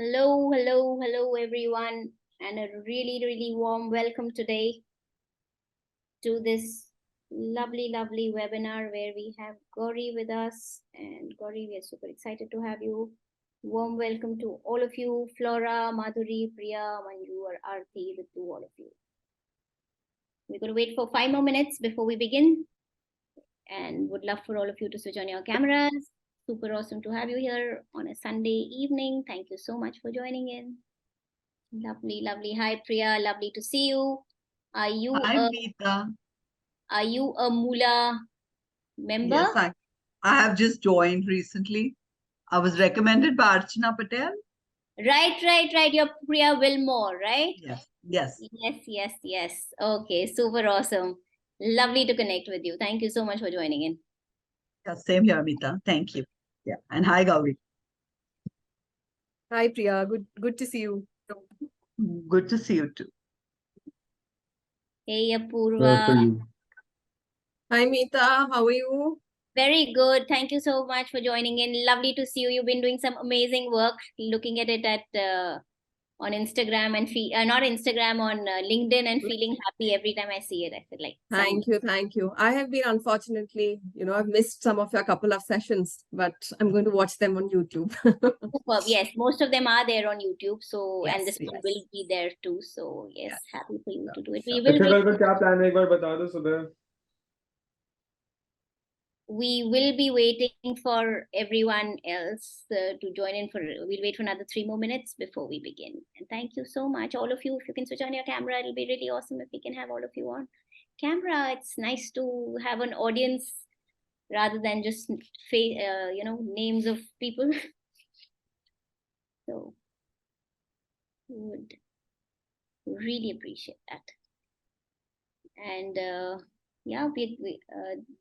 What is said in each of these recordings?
Hello, hello, hello, everyone, and a really warm welcome today to this lovely webinar where we have Gauri with us. And Gauri, we are super excited to have you. Warm welcome to all of you, Flora, Madhuri, Priya, Manju, or Aarti, to all of you. We're going to wait for 5 more minutes before we begin, and would love for all of you to switch on your cameras. Super awesome to have you here on a Sunday evening. Thank you so much for joining in. Lovely. Hi, Priya. Lovely to see you. Are you Hi, Meeta. Are you a Moolah member? Yes, I have just joined recently. I was recommended by Archana Patel. Right. You're Priya Wilmore, right? Yes. Okay, super awesome. Lovely to connect with you. Thank you so much for joining in. Yeah, same here, Meeta. Thank you. Yeah, and hi, Gauri. Hi, Priya. Good to see you. Good to see you too. Hey, Apurva. Hi, Meeta. How are you? Very good. Thank you so much for joining in. Lovely to see you. You've been doing some amazing work. Looking at it on Instagram and not Instagram, on LinkedIn, and feeling happy every time I see it. I feel like Thank you. I have been, unfortunately, I've missed some of your couple of sessions, but I'm going to watch them on YouTube. Superb. Yes, most of them are there on YouTube. So, and Yes, this one yes. will be there too. So, yes, happy for you to do it. Sure. We will be waiting for everyone else to join in. We'll wait for another 3 more minutes before we begin. And thank you so much, all of you. If you can switch on your camera, it'll be really awesome if we can have all of you on camera. It's nice to have an audience rather than just names of people. So would really appreciate that. And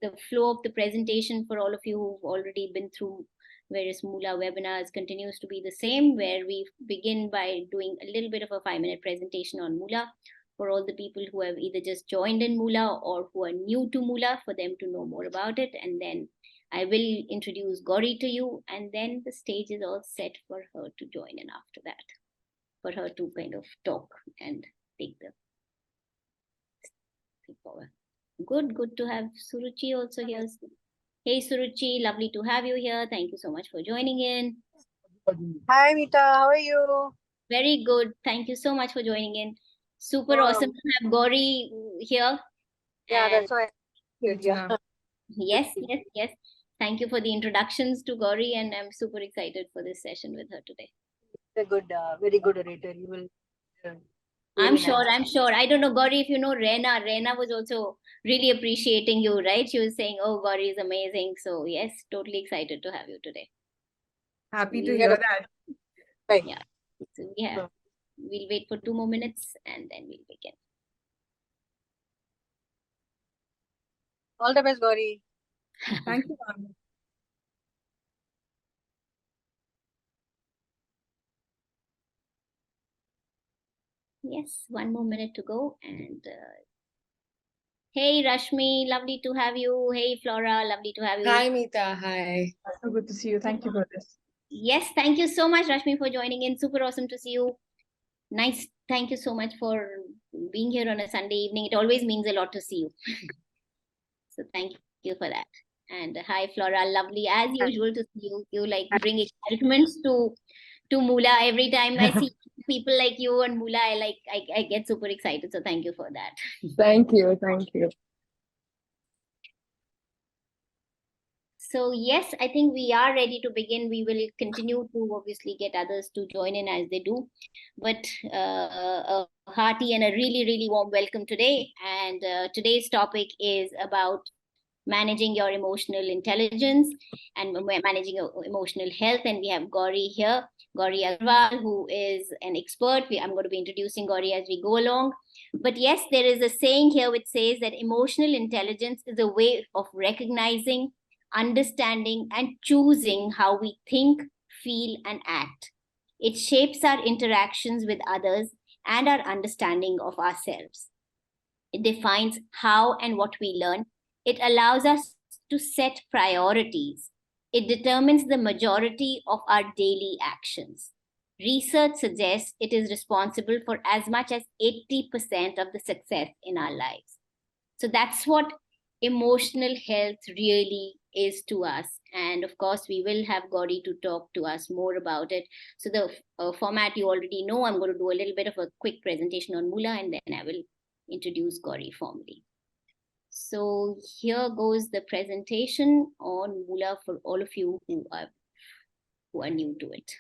the flow of the presentation for all of you who've already been through various Moolah webinars continues to be the same, where we begin by doing a little bit of a 5-minute presentation on Moolah for all the people who have either just joined in Moolah or who are new to Moolah, for them to know more about it. And then I will introduce Gauri to you, and then the stage is all set for her to join in after that, for her to kind of talk and take the thing forward. Good to have Suruchi also here. Hey Suruchi, lovely to have you here. Thank you so much for joining in. Hi Meeta, how are you? Very good. Thank you so much for joining in. Super awesome to have Gauri here. Yeah, And that's why. Yeah. Yes. Thank you for the introductions to Gauri, and I'm super excited for this session with her today. A good, very good orator. You will. I'm sure. I don't know, Gauri, if you know Reena. Reena was also really appreciating you, right? She was saying, oh, Gauri is amazing. So yes, totally excited to have you today. Happy to hear that. Right. Yeah. So we'll wait for 2 more minutes and then we'll begin. All the best, Gauri. Thank you, ma'am. Yes, 1 more minute to go. And hey, Rashmi, lovely to have you. Hey, Flora, lovely to have you. Hi, Meeta. Hi. So good to see you. Thank you for this. Yes, thank you so much, Rashmi, for joining in. Super awesome to see you. Nice. Thank you so much for being here on a Sunday evening. It always means a lot to see you. So thank you for that. And hi, Flora, lovely as usual to see you. You like bring excitements to Moolah. Every time I see people like you and Moolah, I get super excited. So thank you for that. Thank you. So yes, I think we are ready to begin. We will continue to obviously get others to join in as they do. But a hearty and a really warm welcome today. And today's topic is about managing your emotional intelligence and managing your emotional health. And we have Gauri here, Gauri Aggarwal, who is an expert. I'm going to be introducing Gauri as we go along. But yes, there is a saying here which says that emotional intelligence is a way of recognizing, understanding, and choosing how we think, feel, and act. It shapes our interactions with others and our understanding of ourselves. It defines how and what we learn. It allows us to set priorities. It determines the majority of our daily actions. Research suggests it is responsible for as much as 80% of the success in our lives. So that's what emotional health really is to us. And of course, we will have Gauri to talk to us more about it. So the format you already know. I'm going to do a little bit of a quick presentation on Moolah, and then I will introduce Gauri formally. So here goes the presentation on Moolah for all of you who are new to it.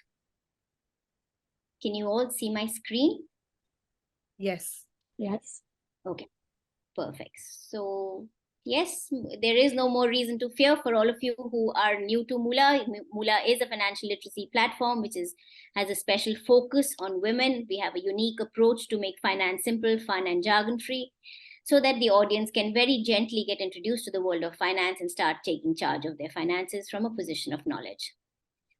Can you all see my screen? Yes. Yes. Okay, perfect. So yes, there is no more reason to fear for all of you who are new to Moolah. Moolah is a financial literacy platform which has a special focus on women. We have a unique approach to make finance simple, fun, and jargon-free, so that the audience can very gently get introduced to the world of finance and start taking charge of their finances from a position of knowledge.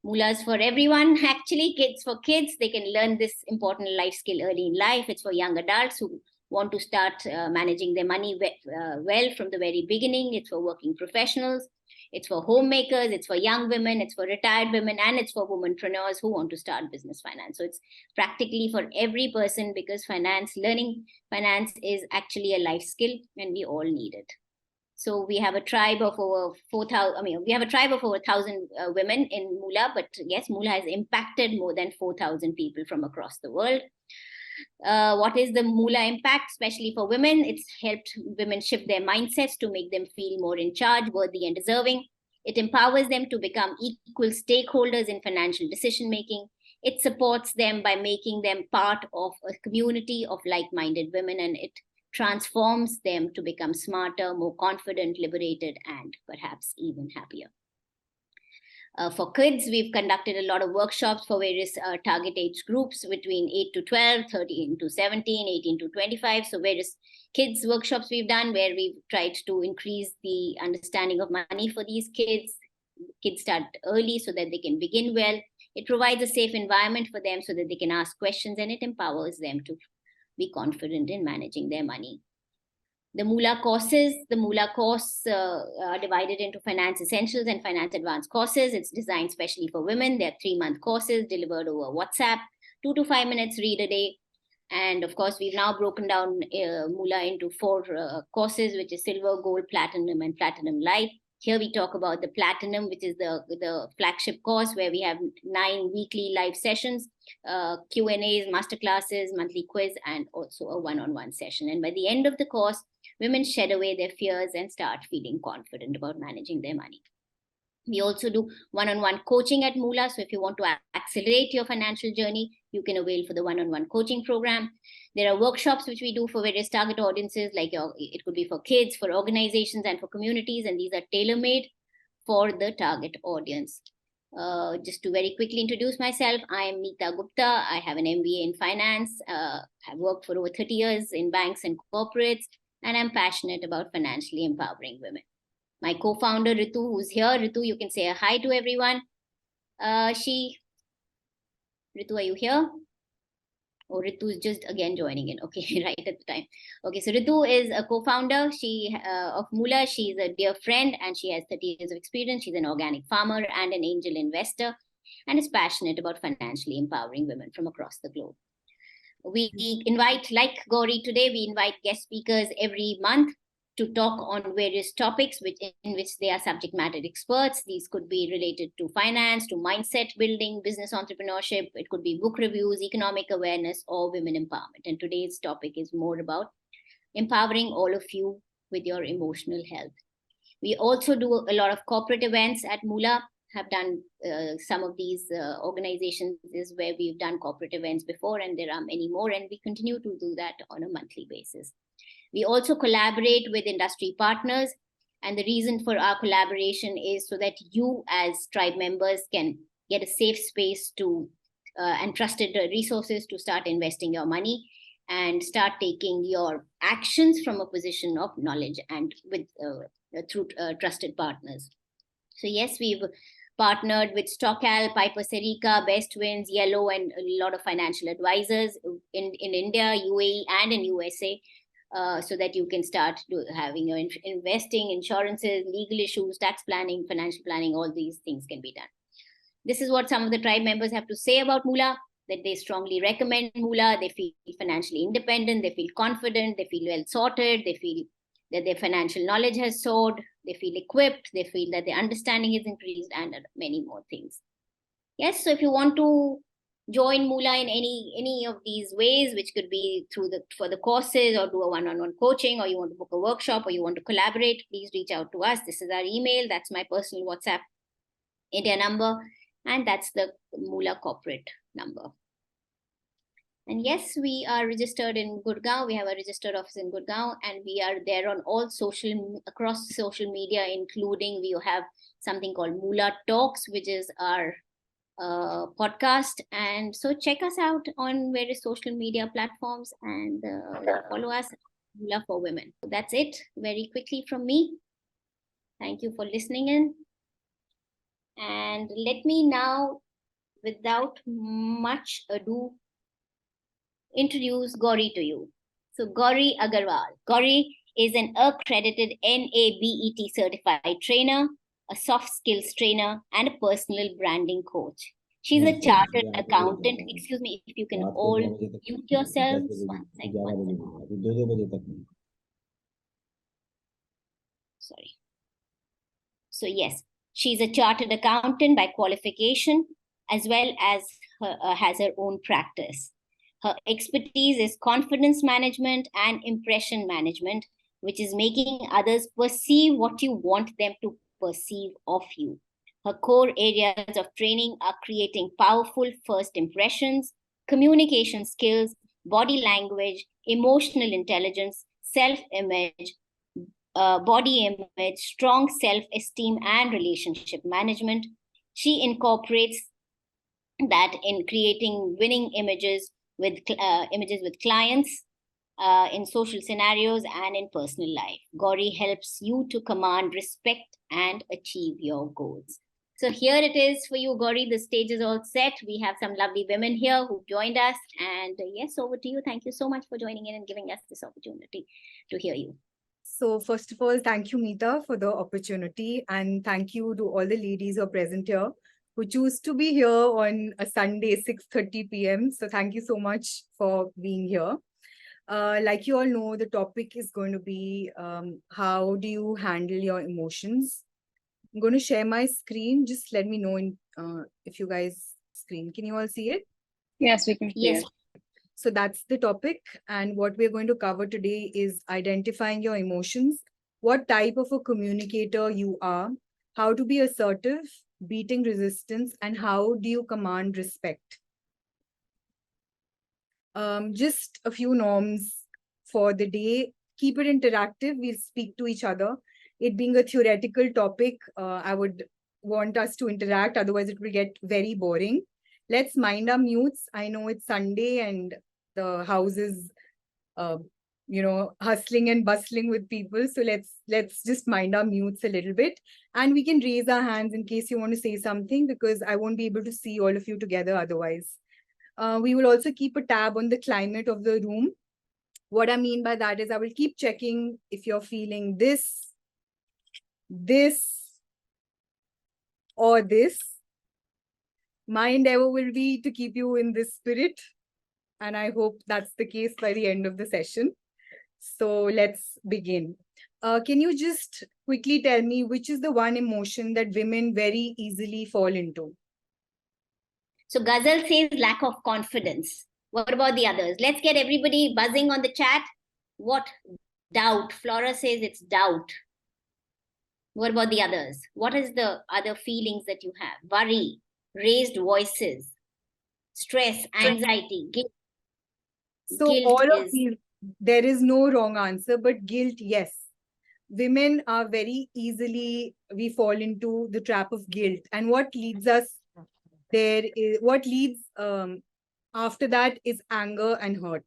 Moolah is for everyone, actually. Kids for kids. They can learn this important life skill early in life. It's for young adults who want to start managing their money well from the very beginning. It's for working professionals. It's for homemakers. It's for young women. It's for retired women. And it's for womanpreneurs who want to start business finance. So it's practically for every person, because learning finance is actually a life skill and we all need it. So we have a tribe of over 4,000. We have a tribe of over 1,000 women in Moolah. But yes, Moolah has impacted more than 4,000 people from across the world. What is the Moolah impact, especially for women? It's helped women shift their mindsets to make them feel more in charge, worthy, and deserving. It empowers them to become equal stakeholders in financial decision making. It supports them by making them part of a community of like-minded women, and it transforms them to become smarter, more confident, liberated, and perhaps even happier. For kids, we've conducted a lot of workshops for various target age groups between 8 to 12, 13 to 17, 18 to 25. So various kids workshops we've done where we've tried to increase the understanding of money for these kids. Kids start early so that they can begin well. It provides a safe environment for them so that they can ask questions, and it empowers them to be confident in managing their money. The Moolah courses, are divided into finance essentials and finance advanced courses. It's designed specially for women. They're 3-month courses delivered over WhatsApp, 2 to 5 minutes read a day. And of course, we've now broken down Moolah into 4 courses, which is silver, gold, platinum, and platinum light. Here we talk about the platinum, which is the flagship course, where we have 9 weekly live sessions, Q&As, masterclasses, monthly quiz, and also a one-on-one session. And by the end of the course, women shed away their fears and start feeling confident about managing their money. We also do one-on-one coaching at Moolah. So if you want to accelerate your financial journey, you can avail for the one-on-one coaching program. There are workshops which we do for various target audiences, like it could be for kids, for organizations, and for communities. And these are tailor-made for the target audience. Just to very quickly introduce myself, I am Meeta Gupta. I have an MBA in finance. I've worked for over 30 years in banks and corporates, and I'm passionate about financially empowering women. My co-founder, Ritu, who's here. Ritu, you can say a hi to everyone. Ritu, are you here? Oh, Ritu is just again joining in. Okay, right at the time. Okay, so Ritu is a co-founder of Moolah. She's a dear friend, and she has 30 years of experience. She's an organic farmer and an angel investor, and is passionate about financially empowering women from across the globe. We invite, like Gauri today, we invite guest speakers every month to talk on various topics in which they are subject matter experts. These could be related to finance, to mindset building, business entrepreneurship. It could be book reviews, economic awareness, or women empowerment. And today's topic is more about empowering all of you with your emotional health. We also do a lot of corporate events at Moolah. Have done some of these organizations is where we've done corporate events before, and there are many more, and we continue to do that on a monthly basis. We also collaborate with industry partners, and the reason for our collaboration is so that you as tribe members can get a safe space to and trusted resources to start investing your money and start taking your actions from a position of knowledge and with through trusted partners. So yes, we've partnered with Stockal, Piper Serica, Best Winds, Yellow, and a lot of financial advisors in India, UAE, and in USA, so that you can start having your investing, insurances, legal issues, tax planning, financial planning, all these things can be done. This is what some of the tribe members have to say about Moolah. that they strongly recommend Moolah. They feel financially independent, they feel confident, they feel well sorted, they feel that their financial knowledge has soared, they feel equipped, they feel that their understanding is increased, and many more things. Yes, so if you want to join Moolah in any of these ways, which could be for the courses, or do a one-on-one coaching, or you want to book a workshop, or you want to collaborate, please reach out to us. This is our email. That's my personal WhatsApp India number, and that's the Moolah corporate number. And yes, we are registered in Gurgaon. We have a registered office in Gurgaon, and we are there on all across social media, including we have something called Moolah Talks, which is our podcast. And so check us out on various social media platforms and follow us, Moolah for Women. So that's it very quickly from me. Thank you for listening in. And let me now, without much ado, introduce Gauri to you. So Gauri Aggarwal. Gauri is an accredited NABET certified trainer, a soft skills trainer, and a personal branding coach. She's a chartered accountant. Excuse me, if you can all mute yourselves. One second. Sorry. So yes, she's a chartered accountant by qualification, as well as has her own practice. Her expertise is confidence management and impression management, which is making others perceive what you want them to perceive of you. Her core areas of training are creating powerful first impressions, communication skills, body language, emotional intelligence, self-image, body image, strong self-esteem, and relationship management. She incorporates that in creating winning images with clients in social scenarios and in personal life. Gauri helps you to command respect and achieve your goals. So here it is for you, Gauri. The stage is all set. We have some lovely women here who joined us. And yes, over to you. Thank you so much for joining in and giving us this opportunity to hear you. So first of all, thank you, Meeta, for the opportunity. And thank you to all the ladies who are present here, who choose to be here on a Sunday, 6:30 p.m. So thank you so much for being here. Like you all know, the topic is going to be how do you handle your emotions? I'm going to share my screen. Just let me know if you guys screen. Can you all see it? Yes, we can see Yes. it. So that's the topic. And what we're going to cover today is identifying your emotions, what type of a communicator you are, how to be assertive, beating resistance, and how do you command respect. Just a few norms for the day. Keep it interactive. We'll speak to each other. It being a theoretical topic, I would want us to interact. Otherwise, it will get very boring. Let's mind our mutes. I know it's Sunday and the house is, hustling and bustling with people. So let's just mind our mutes a little bit. And we can raise our hands in case you want to say something, because I won't be able to see all of you together otherwise. We will also keep a tab on the climate of the room. What I mean by that is I will keep checking if you're feeling this, or this. My endeavor will be to keep you in this spirit. And I hope that's the case by the end of the session. So let's begin. Can you just quickly tell me which is the one emotion that women very easily fall into? So Ghazal says lack of confidence. What about the others? Let's get everybody buzzing on the chat. What? Doubt. Flora says it's doubt. What about the others? What is the other feelings that you have? Worry, raised voices, stress, anxiety, guilt. So Guilt all of is- these, there is no wrong answer, but guilt, yes. Women are very easily, we fall into the trap of guilt. And what leads us there is, after that is anger and hurt.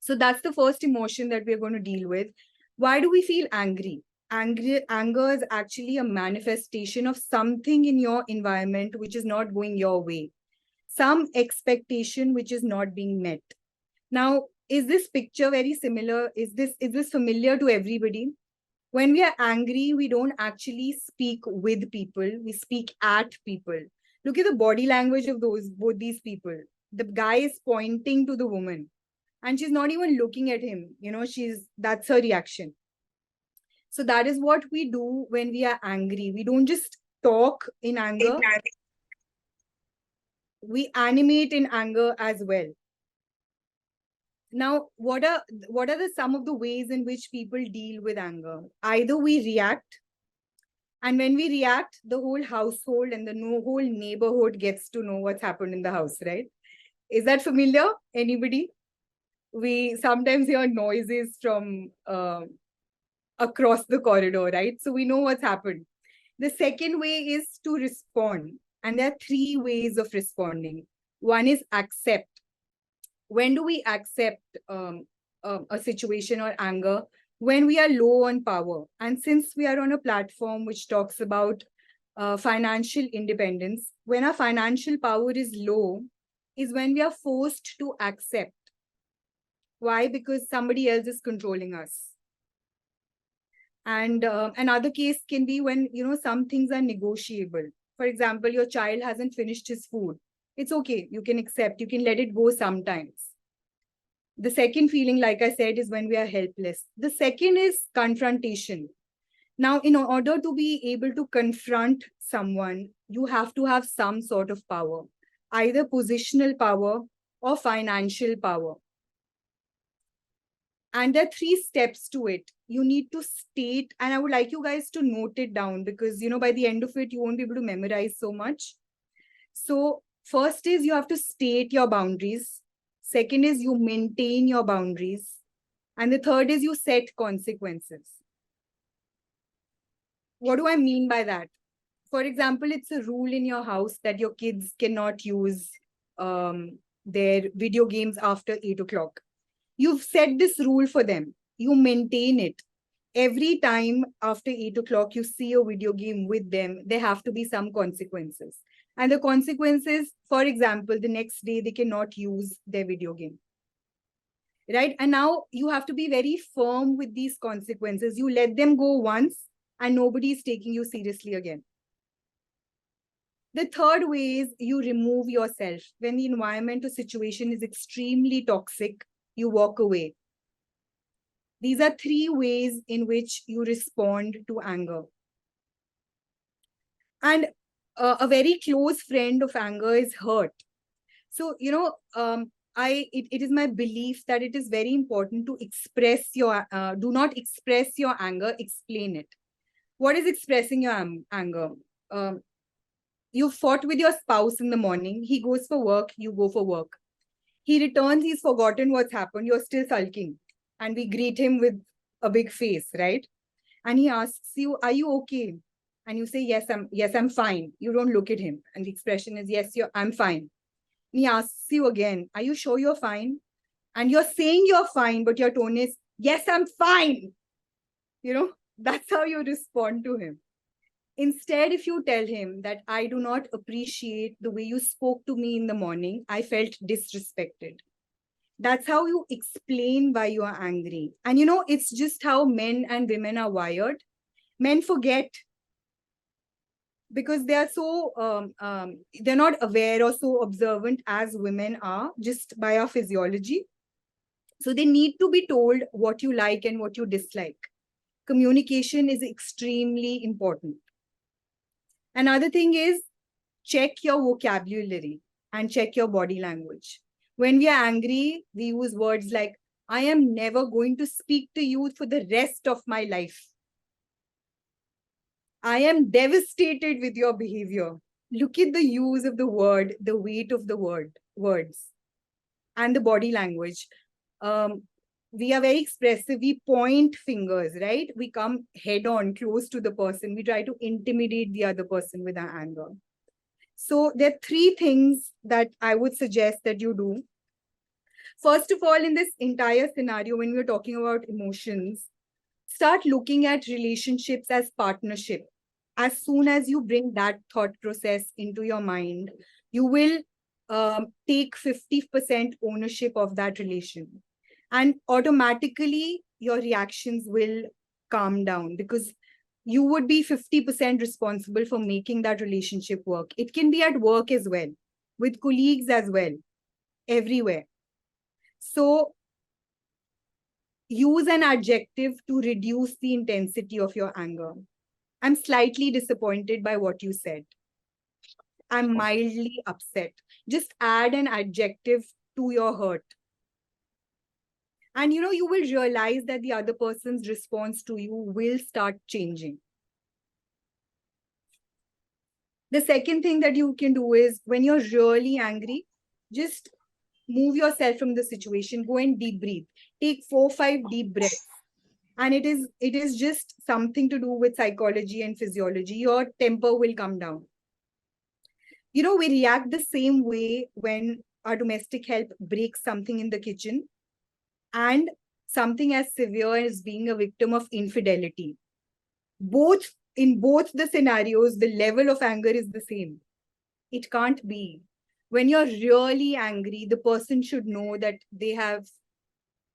So that's the first emotion that we're going to deal with. Why do we feel angry? Anger is actually a manifestation of something in your environment which is not going your way. Some expectation which is not being met. Now, is this picture very similar? Is this familiar to everybody? When we are angry, we don't actually speak with people. We speak at people. Look at the body language of both these people. The guy is pointing to the woman and she's not even looking at him. That's her reaction. So that is what we do when we are angry. We don't just talk in anger. We animate in anger as well. Now, what are some of the ways in which people deal with anger? Either we react, and when we react, the whole household and the whole neighborhood gets to know what's happened in the house, right? Is that familiar? Anybody? We sometimes hear noises from across the corridor, right? So we know what's happened. The second way is to respond. And there are three ways of responding. One is accept. When do we accept a situation or anger? When we are low on power. And since we are on a platform which talks about financial independence, when our financial power is low, is when we are forced to accept. Why? Because somebody else is controlling us. And another case can be when, some things are negotiable. For example, your child hasn't finished his food. It's okay. You can accept. You can let it go sometimes. The second feeling, like I said, is when we are helpless. The second is confrontation. Now, in order to be able to confront someone, you have to have some sort of power, either positional power or financial power. And there are three steps to it. You need to state, and I would like you guys to note it down because, by the end of it, you won't be able to memorize so much. So first is you have to state your boundaries. Second is you maintain your boundaries. And the third is you set consequences. What do I mean by that? For example, it's a rule in your house that your kids cannot use their video games after 8 o'clock. You've set this rule for them. You maintain it. Every time after 8 o'clock, you see a video game with them, there have to be some consequences. And the consequences, for example, the next day, they cannot use their video game. Right? And now you have to be very firm with these consequences. You let them go once and nobody is taking you seriously again. The third way is you remove yourself. When the environment or situation is extremely toxic, you walk away. These are three ways in which you respond to anger. And a very close friend of anger is hurt. So, it is my belief that it is very important to express your, do not express your anger, explain it. What is expressing your anger? You fought with your spouse in the morning. He goes for work, you go for work. He returns, he's forgotten what's happened. You're still sulking. And we greet him with a big face, right? And he asks you, are you okay? And you say, yes, I'm fine. You don't look at him. And the expression is, yes, I'm fine. And he asks you again, are you sure you're fine? And you're saying you're fine, but your tone is, yes, I'm fine. That's how you respond to him. Instead, if you tell him that I do not appreciate the way you spoke to me in the morning, I felt disrespected. That's how you explain why you are angry. And it's just how men and women are wired. Men forget because they are so, they're not aware or so observant as women are just by our physiology. So they need to be told what you like and what you dislike. Communication is extremely important. Another thing is check your vocabulary and check your body language. When we are angry, we use words like, I am never going to speak to you for the rest of my life. I am devastated with your behavior. Look at the use of the word, the weight of the words, and the body language. We are very expressive. We point fingers, right? We come head on, close to the person. We try to intimidate the other person with our anger. So there are three things that I would suggest that you do. First of all, in this entire scenario, when we're talking about emotions, start looking at relationships as partnership. As soon as you bring that thought process into your mind, you will take 50% ownership of that relation. And automatically, your reactions will calm down because you would be 50% responsible for making that relationship work. It can be at work as well, with colleagues as well. everywhere. So use an adjective to reduce the intensity of your anger. I'm slightly disappointed by what you said. I'm mildly upset. Just add an adjective to your hurt. And you will realize that the other person's response to you will start changing. The second thing that you can do is when you're really angry, just move yourself from the situation, go and deep breathe. Take 4-5 deep breaths. And it is just something to do with psychology and physiology. Your temper will come down. We react the same way when our domestic help breaks something in the kitchen, and something as severe as being a victim of infidelity. In both the scenarios, the level of anger is the same. It can't be. When you're really angry, the person should know that they have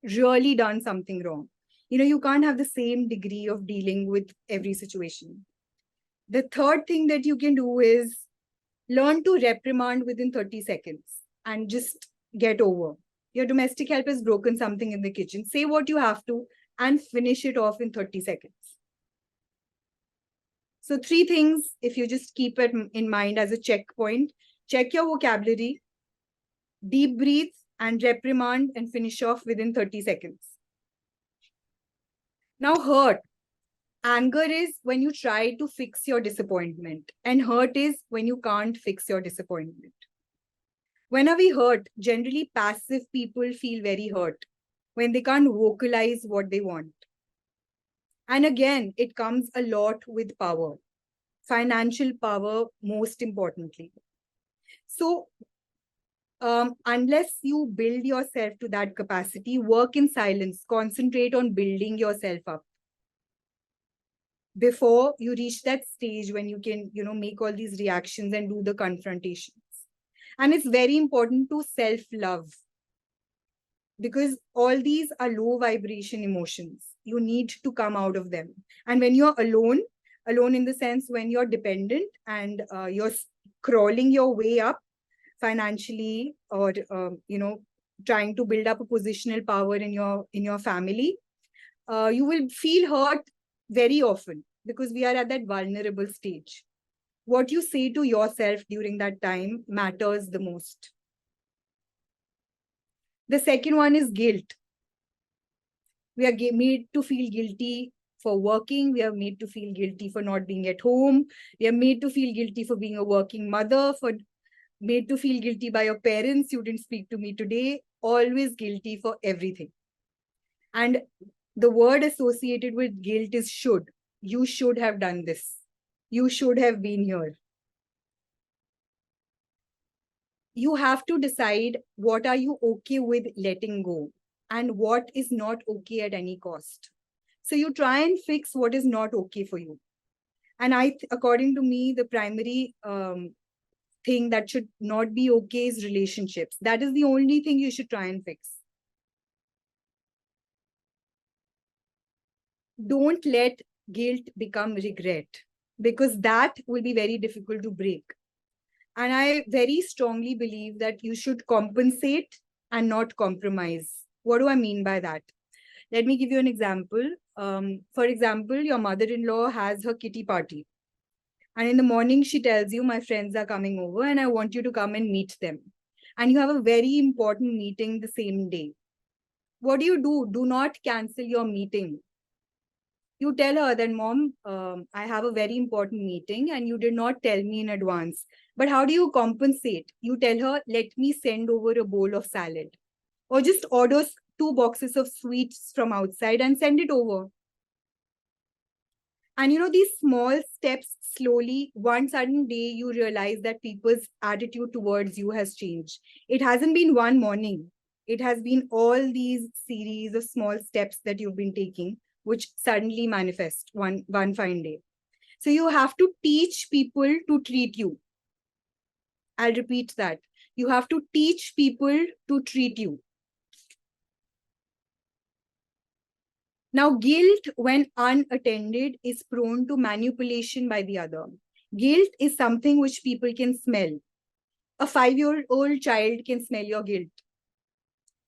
really done something wrong. You can't have the same degree of dealing with every situation. The third thing that you can do is learn to reprimand within 30 seconds and just get over. Your domestic help has broken something in the kitchen. Say what you have to and finish it off in 30 seconds. So 3 things, if you just keep it in mind as a checkpoint: check your vocabulary, deep breathe, and reprimand and finish off within 30 seconds. Now, hurt. Anger is when you try to fix your disappointment, and hurt is when you can't fix your disappointment. When are we hurt? Generally, passive people feel very hurt when they can't vocalize what they want. And again, it comes a lot with power, financial power, most importantly. So, unless you build yourself to that capacity, work in silence, concentrate on building yourself up before you reach that stage when you can, make all these reactions and do the confrontations. And it's very important to self-love, because all these are low vibration emotions. You need to come out of them. And when you're alone in the sense when you're dependent and you're crawling your way up financially, or trying to build up a positional power in your family, you will feel hurt very often, because we are at that vulnerable stage. What you say to yourself during that time matters the most. The second one is guilt. We are made to feel guilty for working. We are made to feel guilty for not being at home. We are made to feel guilty for being a working mother, made to feel guilty by your parents. You didn't speak to me today. Always guilty for everything. And the word associated with guilt is should. You should have done this. You should have been here. You have to decide what are you okay with letting go and what is not okay at any cost. So you try and fix what is not okay for you. And according to me, the primary thing that should not be okay is relationships. That is the only thing you should try and fix. Don't let guilt become regret, because that will be very difficult to break. And I very strongly believe that you should compensate and not compromise. What do I mean by that? Let me give you an example. For example, your mother-in-law has her kitty party. And in the morning, she tells you, my friends are coming over and I want you to come and meet them. And you have a very important meeting the same day. What do? Do not cancel your meeting. You tell her that, Mom, I have a very important meeting and you did not tell me in advance. But how do you compensate? You tell her, let me send over a bowl of salad. Or just order 2 boxes of sweets from outside and send it over. And these small steps, slowly, one sudden day, you realize that people's attitude towards you has changed. It hasn't been one morning. It has been all these series of small steps that you've been taking, which suddenly manifest one fine day. So you have to teach people to treat you. I'll repeat that. You have to teach people to treat you. Now, guilt, when unattended, is prone to manipulation by the other. Guilt is something which people can smell. A 5-year-old child can smell your guilt.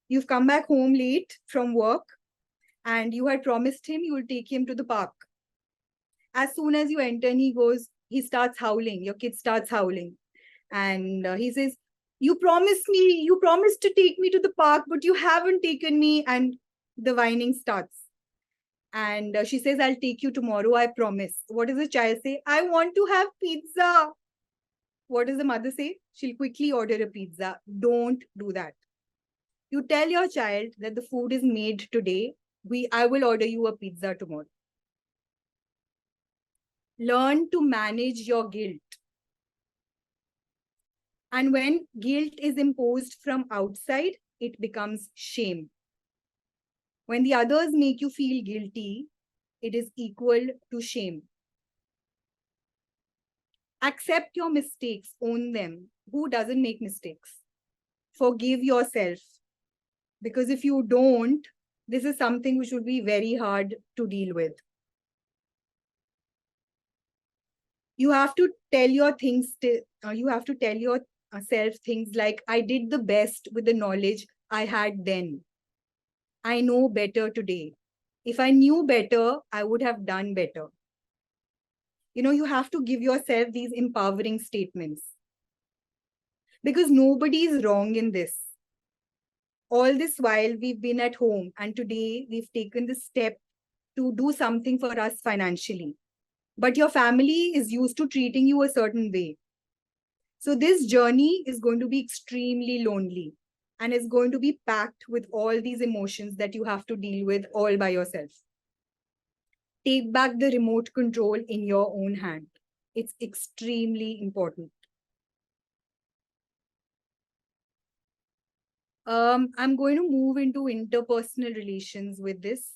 You've come back home late from work and you had promised him you will take him to the park. As soon as you enter and he starts howling, your kid starts howling. And he says, you promised to take me to the park, but you haven't taken me. And the whining starts. And she says, I'll take you tomorrow, I promise. What does the child say? I want to have pizza. What does the mother say? She'll quickly order a pizza. Don't do that. You tell your child that the food is made today. I will order you a pizza tomorrow. Learn to manage your guilt. And when guilt is imposed from outside, it becomes shame. When the others make you feel guilty, it is equal to shame. Accept your mistakes, own them. Who doesn't make mistakes? Forgive yourself. Because if you don't, this is something which would be very hard to deal with. You have to tell yourself things like, I did the best with the knowledge I had then. I know better today. If I knew better, I would have done better. You have to give yourself these empowering statements. Because nobody is wrong in this. All this while we've been at home and today we've taken the step to do something for us financially. But your family is used to treating you a certain way. So this journey is going to be extremely lonely and is going to be packed with all these emotions that you have to deal with all by yourself. Take back the remote control in your own hand. It's extremely important. I'm going to move into interpersonal relations with this.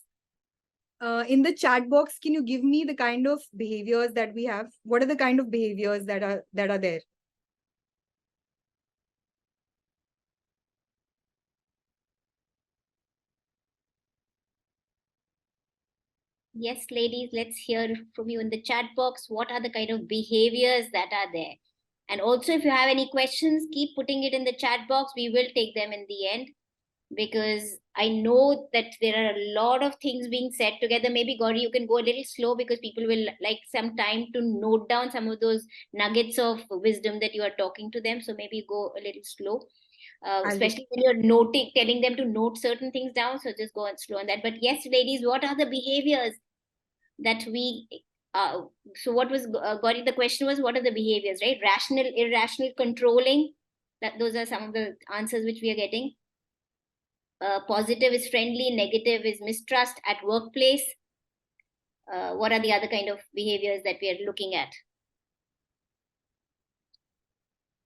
In the chat box, can you give me the kind of behaviors that we have? What are the kind of behaviors that are there? Yes, ladies, let's hear from you in the chat box. What are the kind of behaviors that are there? And also, if you have any questions, keep putting it in the chat box. We will take them in the end, because I know that there are a lot of things being said together. Maybe, Gauri, you can go a little slow because people will like some time to note down some of those nuggets of wisdom that you are talking to them. So maybe go a little slow. Especially when you're telling them to note certain things down. So just go and slow on that. But yes, ladies, what are the behaviors that we so what was Gauri, the question was, what are the behaviors, right? Rational, irrational, controlling. Those are some of the answers which we are getting. Positive is friendly, negative is mistrust at workplace. What are the other kind of behaviors that we are looking at?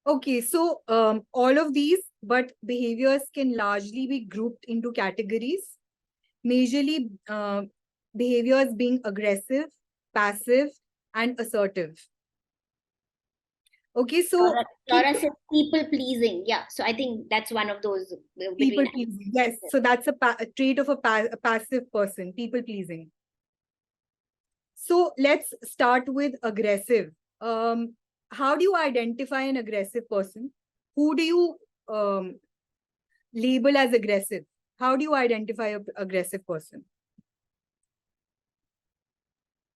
Okay, so all of these, but behaviors can largely be grouped into categories. Majorly, behaviors being aggressive, passive, and assertive. Okay, so Laura said people pleasing. Yeah, so I think that's one of those. People pleasing. Yes, so that's a trait of a passive person, people pleasing. So let's start with aggressive. How do you identify an aggressive person? Who do you label as aggressive? How do you identify an aggressive person?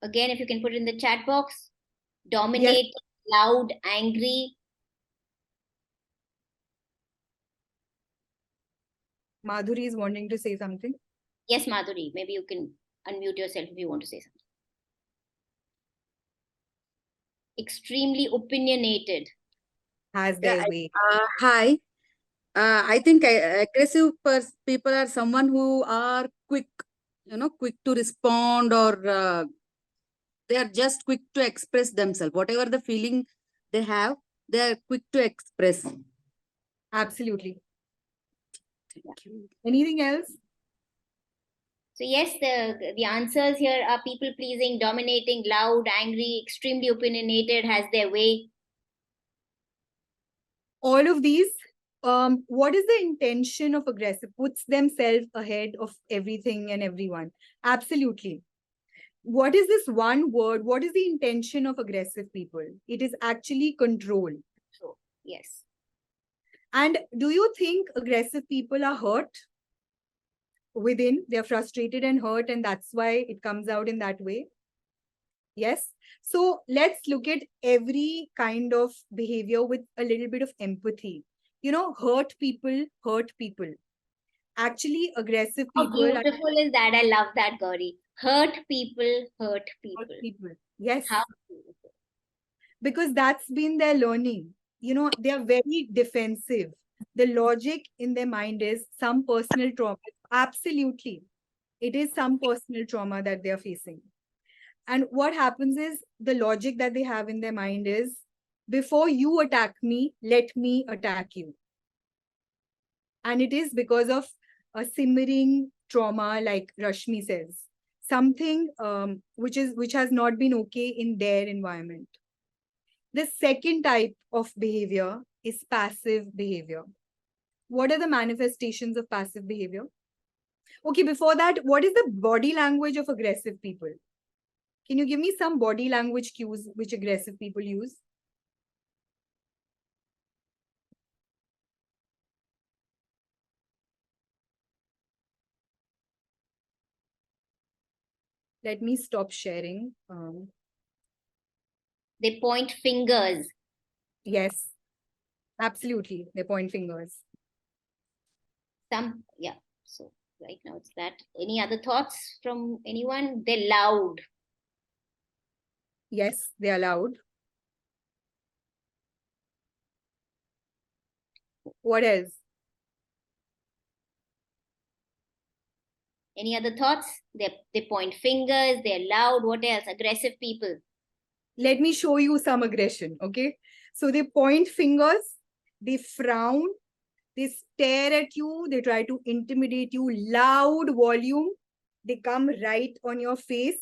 Again, if you can put it in the chat box. Dominate, yes. Loud, angry. Madhuri is wanting to say something. Yes, Madhuri, maybe you can unmute yourself if you want to say something. Extremely opinionated. Has their way. Hi. I think aggressive people are someone who are quick, quick to respond, or they are just quick to express themselves. Whatever the feeling they have, they are quick to express. Absolutely. Thank you. Anything else? So yes, the answers here are people pleasing, dominating, loud, angry, extremely opinionated, has their way. All of these, what is the intention of aggressive? Puts themselves ahead of everything and everyone. Absolutely. What is this one word? What is the intention of aggressive people? It is actually control. So, yes. And do you think aggressive people are hurt within? They're frustrated and hurt, and that's why it comes out in that way. Yes. So let's look at every kind of behavior with a little bit of empathy. You know, hurt people hurt people. Actually, aggressive How people are beautiful is that? I love that, Gauri. Hurt people hurt people. hurt people. Yes. How beautiful. Because that's been their learning. You know, they are very defensive. The logic in their mind is some personal trauma. Absolutely. It is some personal trauma that they are facing. And what happens is the logic that they have in their mind is before you attack me, let me attack you. And it is because of a simmering trauma, like Rashmi says, something which has not been okay in their environment. The second type of behavior is passive behavior. What are the manifestations of passive behavior? Okay, before that, what is the body language of aggressive people? Can you give me some body language cues which aggressive people use? Let me stop sharing. They point fingers. Yes, absolutely. They point fingers. Yeah. So right now it's that. Any other thoughts from anyone? They're loud. Yes, they are loud. What else? Any other thoughts? They point fingers. They're loud. What else? Aggressive people. Let me show you some aggression, okay? So they point fingers, they frown, they stare at you, they try to intimidate you, loud volume, they come right on your face.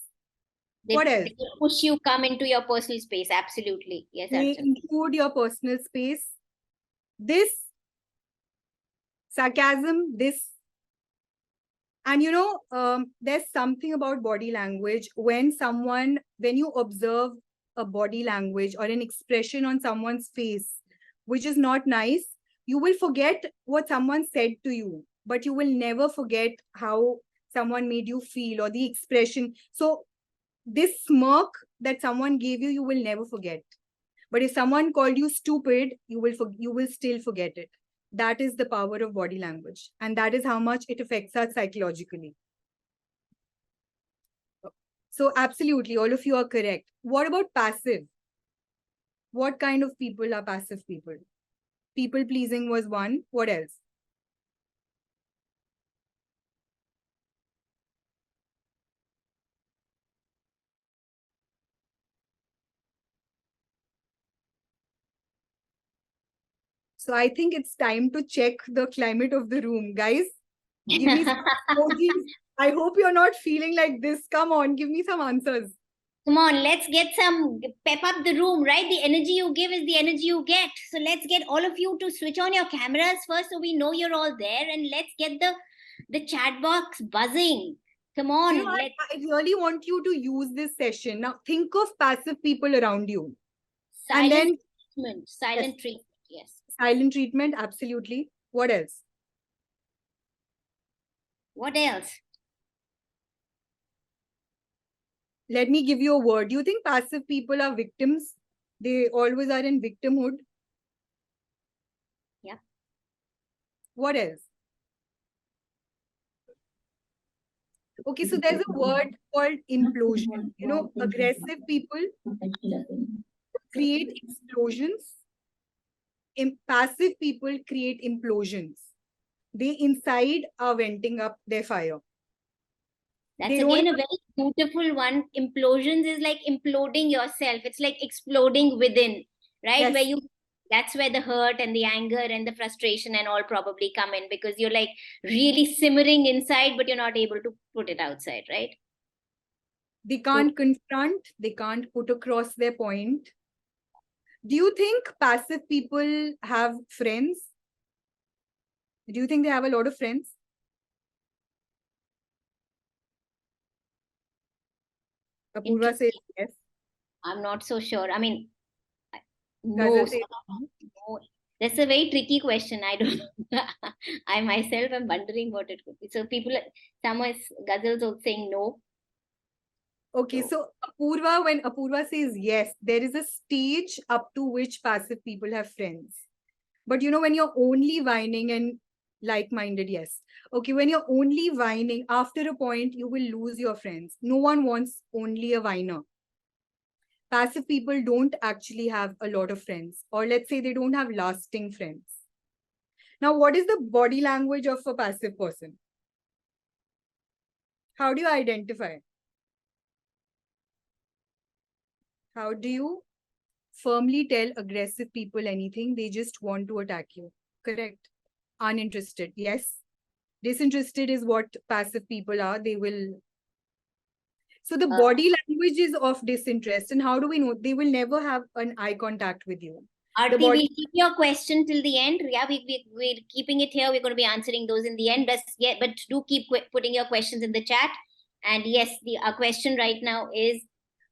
What else? They push you, come into your personal space. Absolutely. Yes, They absolutely. intrude your personal space. This sarcasm, this. And you know, there's something about body language when you observe a body language or an expression on someone's face, which is not nice, you will forget what someone said to you, but you will never forget how someone made you feel or the expression. So this smirk that someone gave you, you will never forget. But if someone called you stupid, you will still forget it. That is the power of body language. And that is how much it affects us psychologically. So absolutely, all of you are correct. What about passive? What kind of people are passive people? People pleasing was one. What else? So I think it's time to check the climate of the room. Guys, give me some emojis. I hope you're not feeling like this. Come on, give me some answers. Come on, let's get some pep up the room, right? The energy you give is the energy you get. So let's get all of you to switch on your cameras first so we know you're all there, and let's get the chat box buzzing. Come on. You know, I really want you to use this session. Now think of passive people around you. Silent And then treatment. Silent treatment. Yes. silent treatment, absolutely. What else? What else? Let me give you a word. Do you think passive people are victims? They always are in victimhood. Yeah. What else? Okay, so there's a word called implosion. You know, aggressive people create explosions. Passive people create implosions. They inside are venting up their fire. That's They again don't- a very beautiful one. Implosions is like imploding yourself. It's like exploding within, right? Yes. That's where the hurt and the anger and the frustration and all probably come in, because you're like really simmering inside, but you're not able to put it outside, right? They can't confront, they can't put across their point. Do you think passive people have friends? Do you think they have a lot of friends? Apurva says yes. I'm not so sure. I mean, no. Ghazal says No. That's a very tricky question. I don't know. I myself am wondering what it could be. So people, some is Ghazals also saying no. Okay, so Apurva, when Apurva says yes, there is a stage up to which passive people have friends. But you know, when you're only whining and like-minded, yes. Okay, when you're only whining, after a point, you will lose your friends. No one wants only a whiner. Passive people don't actually have a lot of friends, or let's say they don't have lasting friends. Now, what is the body language of a passive person? How do you identify? How do you firmly tell aggressive people anything? They just want to attack you. Correct. Uninterested. Yes. Disinterested is what passive people are. They will. So the body language is of disinterest. And how do we know? They will never have an eye contact with you. Aarti, we'll keep your question till the end. Yeah, we're keeping it here. We're going to be answering those in the end. But do keep putting your questions in the chat. And yes, our question right now is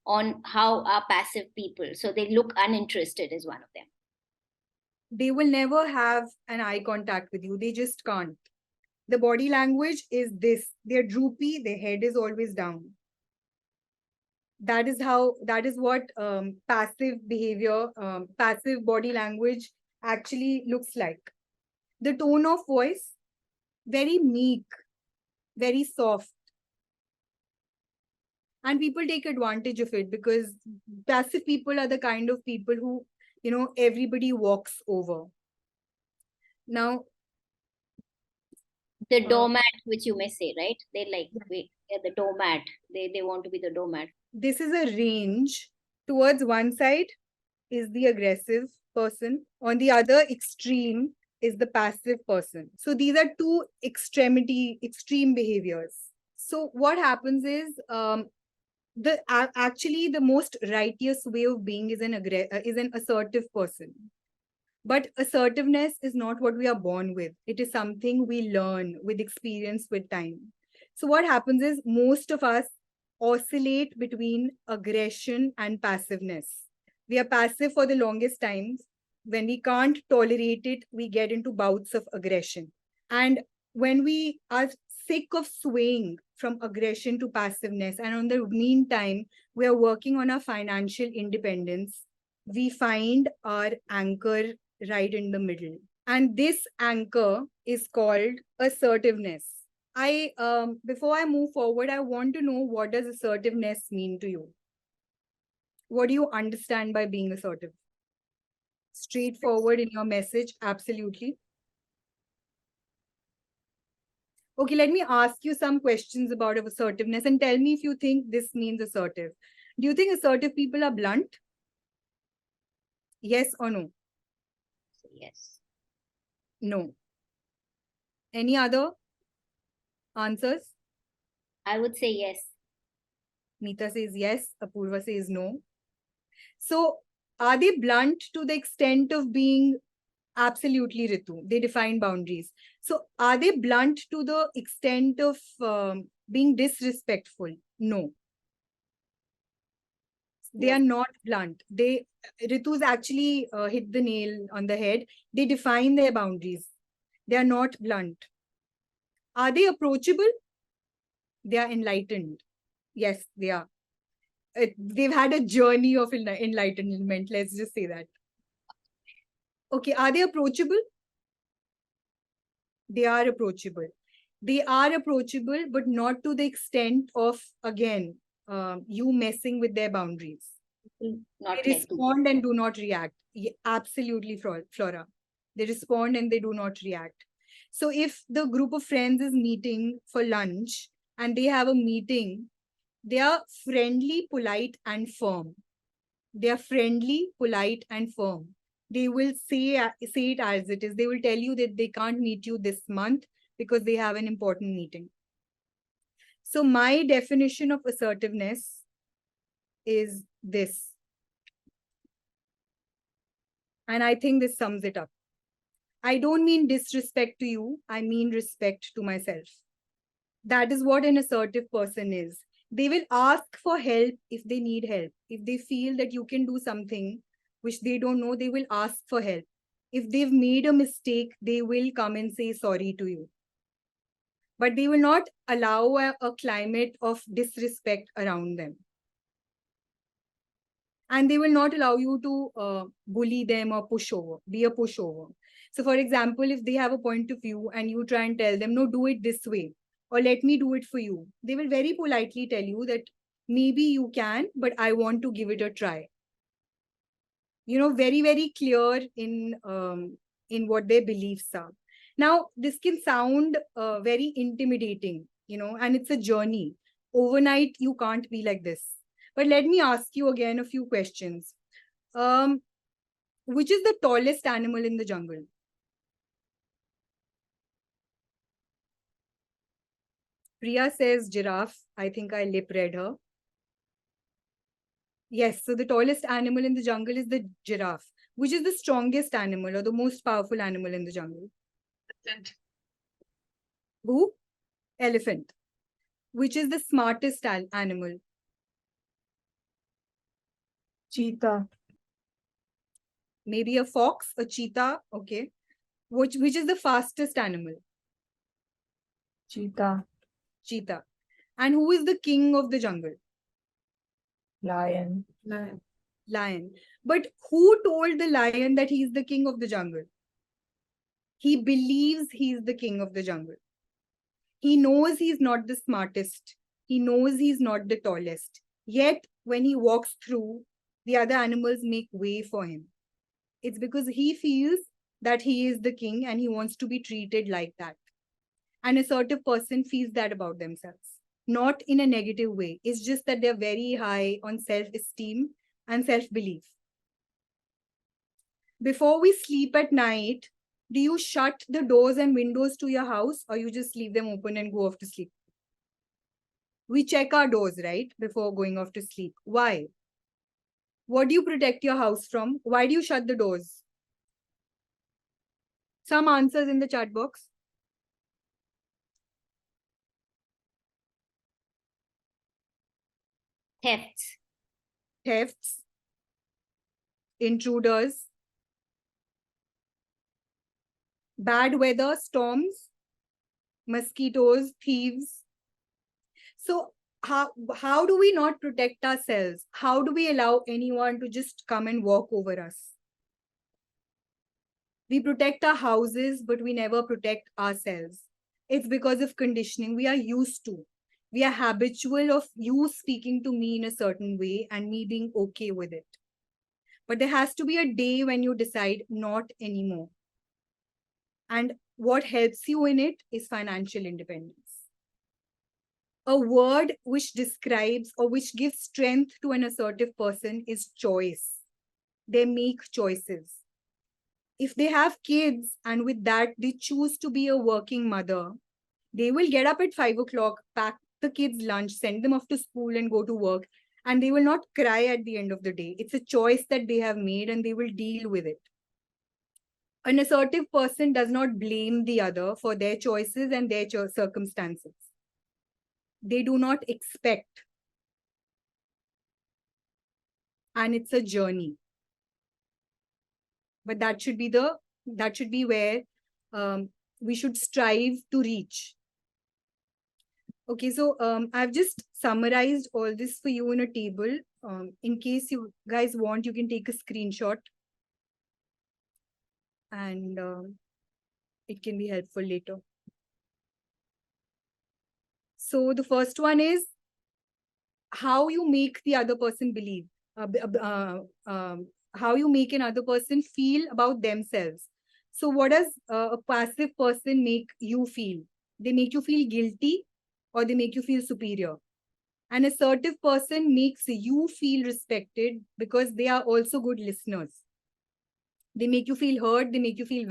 on how are passive people. So they look uninterested is one of them. They will never have an eye contact with you. They just can't. The body language is this. They're droopy. Their head is always down. That is what passive behavior, passive body language actually looks like. The tone of voice, very meek, very soft. And people take advantage of it because passive people are the kind of people who, you know, everybody walks over. Now, the doormat, which you may say, right? They like the doormat. They want to be the doormat. This is a range. Towards one side is the aggressive person. On the other extreme is the passive person. So these are two extreme behaviors. So what happens is actually the most righteous way of being is an assertive person. But assertiveness is not what we are born with. It is something we learn with experience, with time. So what happens is most of us oscillate between aggression and passiveness. We are passive for the longest times. When we can't tolerate it, we get into bouts of aggression. And when we are sick of swaying from aggression to passiveness, and in the meantime, we are working on our financial independence, we find our anchor right in the middle. And this anchor is called assertiveness. Before I move forward, I want to know, what does assertiveness mean to you? What do you understand by being assertive? Straightforward in your message, absolutely. Okay, let me ask you some questions about assertiveness and tell me if you think this means assertive. Do you think assertive people are blunt? Yes or no? Yes. No. Any other answers? I would say yes. Meeta says yes. Apurva says no. So are they blunt to the extent of being absolutely Ritu? They define boundaries. So are they blunt to the extent of being disrespectful? No. They are not blunt. Ritus actually hit the nail on the head. They define their boundaries. They are not blunt. Are they approachable? They are enlightened. Yes, they are. They've had a journey of enlightenment. Let's just say that. Okay, are they approachable? They are approachable. They are approachable, but not to the extent of, again, you messing with their boundaries. Not They respond and do not react. Yeah, absolutely, Flora. They respond and they do not react. So if the group of friends is meeting for lunch and they have a meeting, they are friendly, polite, and firm. They are friendly, polite, and firm. They will say it as it is. They will tell you that they can't meet you this month because they have an important meeting. So my definition of assertiveness is this. And I think this sums it up. I don't mean disrespect to you. I mean respect to myself. That is what an assertive person is. They will ask for help if they need help. If they feel that you can do something which they don't know, they will ask for help. If they've made a mistake, they will come and say sorry to you. But they will not allow a climate of disrespect around them. And they will not allow you to bully them or be a pushover. So for example, if they have a point of view and you try and tell them, no, do it this way, or let me do it for you, they will very politely tell you that maybe you can, but I want to give it a try. Very, very clear in what their beliefs are. Now, this can sound very intimidating, and it's a journey. Overnight, you can't be like this. But let me ask you again a few questions. Which is the tallest animal in the jungle? Priya says giraffe. I think I lip read her. Yes, so the tallest animal in the jungle is the giraffe. Which is the strongest animal or the most powerful animal in the jungle? Elephant. Who? Elephant. Which is the smartest animal? Cheetah. Maybe a fox, a cheetah. Okay. Which is the fastest animal? Cheetah. Cheetah. And who is the king of the jungle? Lion. Lion. But who told the lion that he's the king of the jungle? He believes he's the king of the jungle. He knows he's not the smartest. He knows he's not the tallest. Yet, when he walks through, the other animals make way for him. It's because he feels that he is the king and he wants to be treated like that. An assertive person feels that about themselves, not in a negative way. It's just that they're very high on self-esteem and self-belief. Before we sleep at night, do you shut the doors and windows to your house, or you just leave them open and go off to sleep? We check our doors, right, before going off to sleep. Why? What do you protect your house from? Why do you shut the doors? Some answers in the chat box. Thefts. Thefts, intruders, bad weather, storms, mosquitoes, thieves. So how do we not protect ourselves? How do we allow anyone to just come and walk over us? We protect our houses, but we never protect ourselves. It's because of conditioning. We are used to. We are habitual of you speaking to me in a certain way and me being okay with it. But there has to be a day when you decide not anymore. And what helps you in it is financial independence. A word which describes or which gives strength to an assertive person is choice. They make choices. If they have kids and with that they choose to be a working mother, they will get up at 5 o'clock, pack the kids' lunch, send them off to school and go to work. And they will not cry at the end of the day. It's a choice that they have made and they will deal with it. An assertive person does not blame the other for their choices and their circumstances. They do not expect. And it's a journey. But that should be where we should strive to reach. Okay, so I've just summarized all this for you in a table. In case you guys want, you can take a screenshot. And it can be helpful later. So the first one is how you make the other person believe, how you make another person feel about themselves. So what does a passive person make you feel? They make you feel guilty or they make you feel superior. An assertive person makes you feel respected because they are also good listeners. They make you feel heard, they make you feel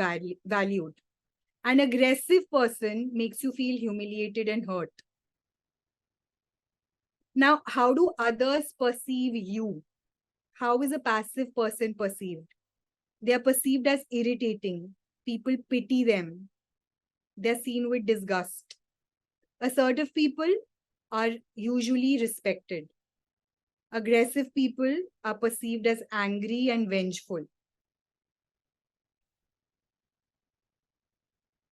valued. An aggressive person makes you feel humiliated and hurt. Now, how do others perceive you? How is a passive person perceived? They are perceived as irritating. People pity them. They're seen with disgust. Assertive people are usually respected. Aggressive people are perceived as angry and vengeful.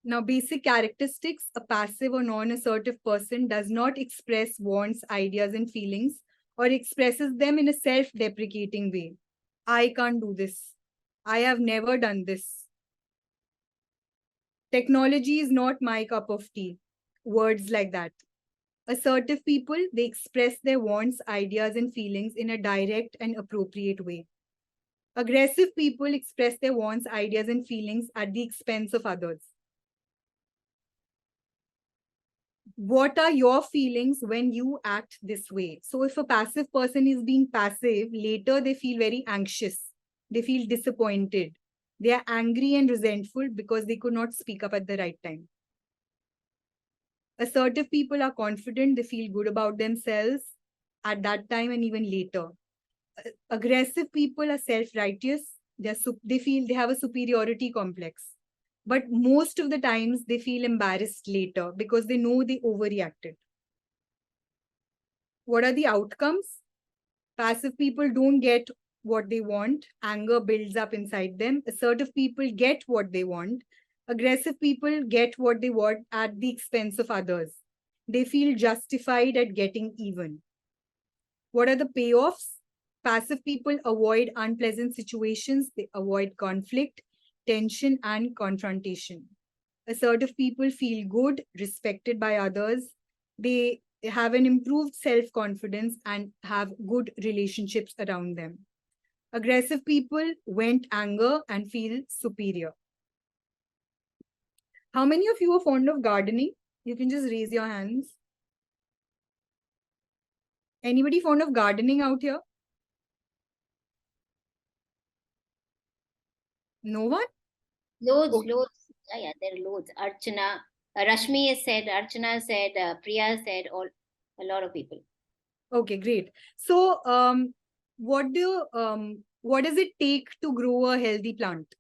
Now, basic characteristics: a passive or non-assertive person does not express wants, ideas, and feelings, or expresses them in a self-deprecating way. I can't do this. I have never done this. Technology is not my cup of tea. Words like that. Assertive people, they express their wants, ideas, and feelings in a direct and appropriate way. Aggressive people express their wants, ideas, and feelings at the expense of others. What are your feelings when you act this way? So if a passive person is being passive, later they feel very anxious. They feel disappointed. They are angry and resentful because they could not speak up at the right time. Assertive people are confident. They feel good about themselves at that time and even later. Aggressive people are self-righteous. They feel they have a superiority complex. But most of the times they feel embarrassed later because they know they overreacted. What are the outcomes? Passive people don't get what they want. Anger builds up inside them. Assertive people get what they want. Aggressive people get what they want at the expense of others. They feel justified at getting even. What are the payoffs? Passive people avoid unpleasant situations. They avoid conflict, tension, and confrontation. Assertive people feel good, respected by others. They have an improved self-confidence and have good relationships around them. Aggressive people vent anger and feel superior. How many of you are fond of gardening? You can just raise your hands. Anybody fond of gardening out here? No one? Loads, Okay. loads. Yeah, there are loads. Archana, Rashmi has said, Archana said, Priya said, a lot of people. Okay, great. So, what does it take to grow a healthy plant?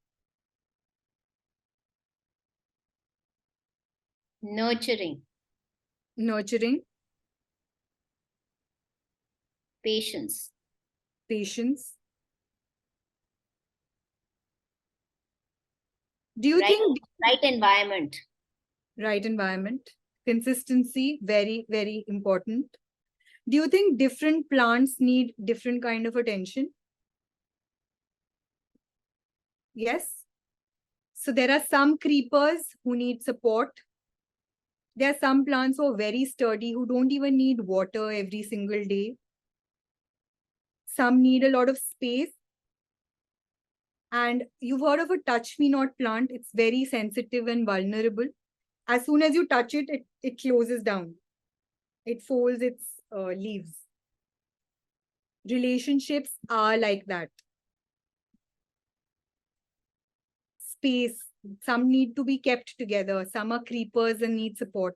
Nurturing, Nurturing, patience, patience. Do you right, think right environment. right environment, consistency, very, very important? Do you think different plants need different kind of attention? Yes. So there are some creepers who need support. There are some plants who are very sturdy, who don't even need water every single day. Some need a lot of space. And you've heard of a touch me not plant. It's very sensitive and vulnerable. As soon as you touch it, it closes down. It folds its leaves. Relationships are like that. Space. Some need to be kept together. Some are creepers and need support.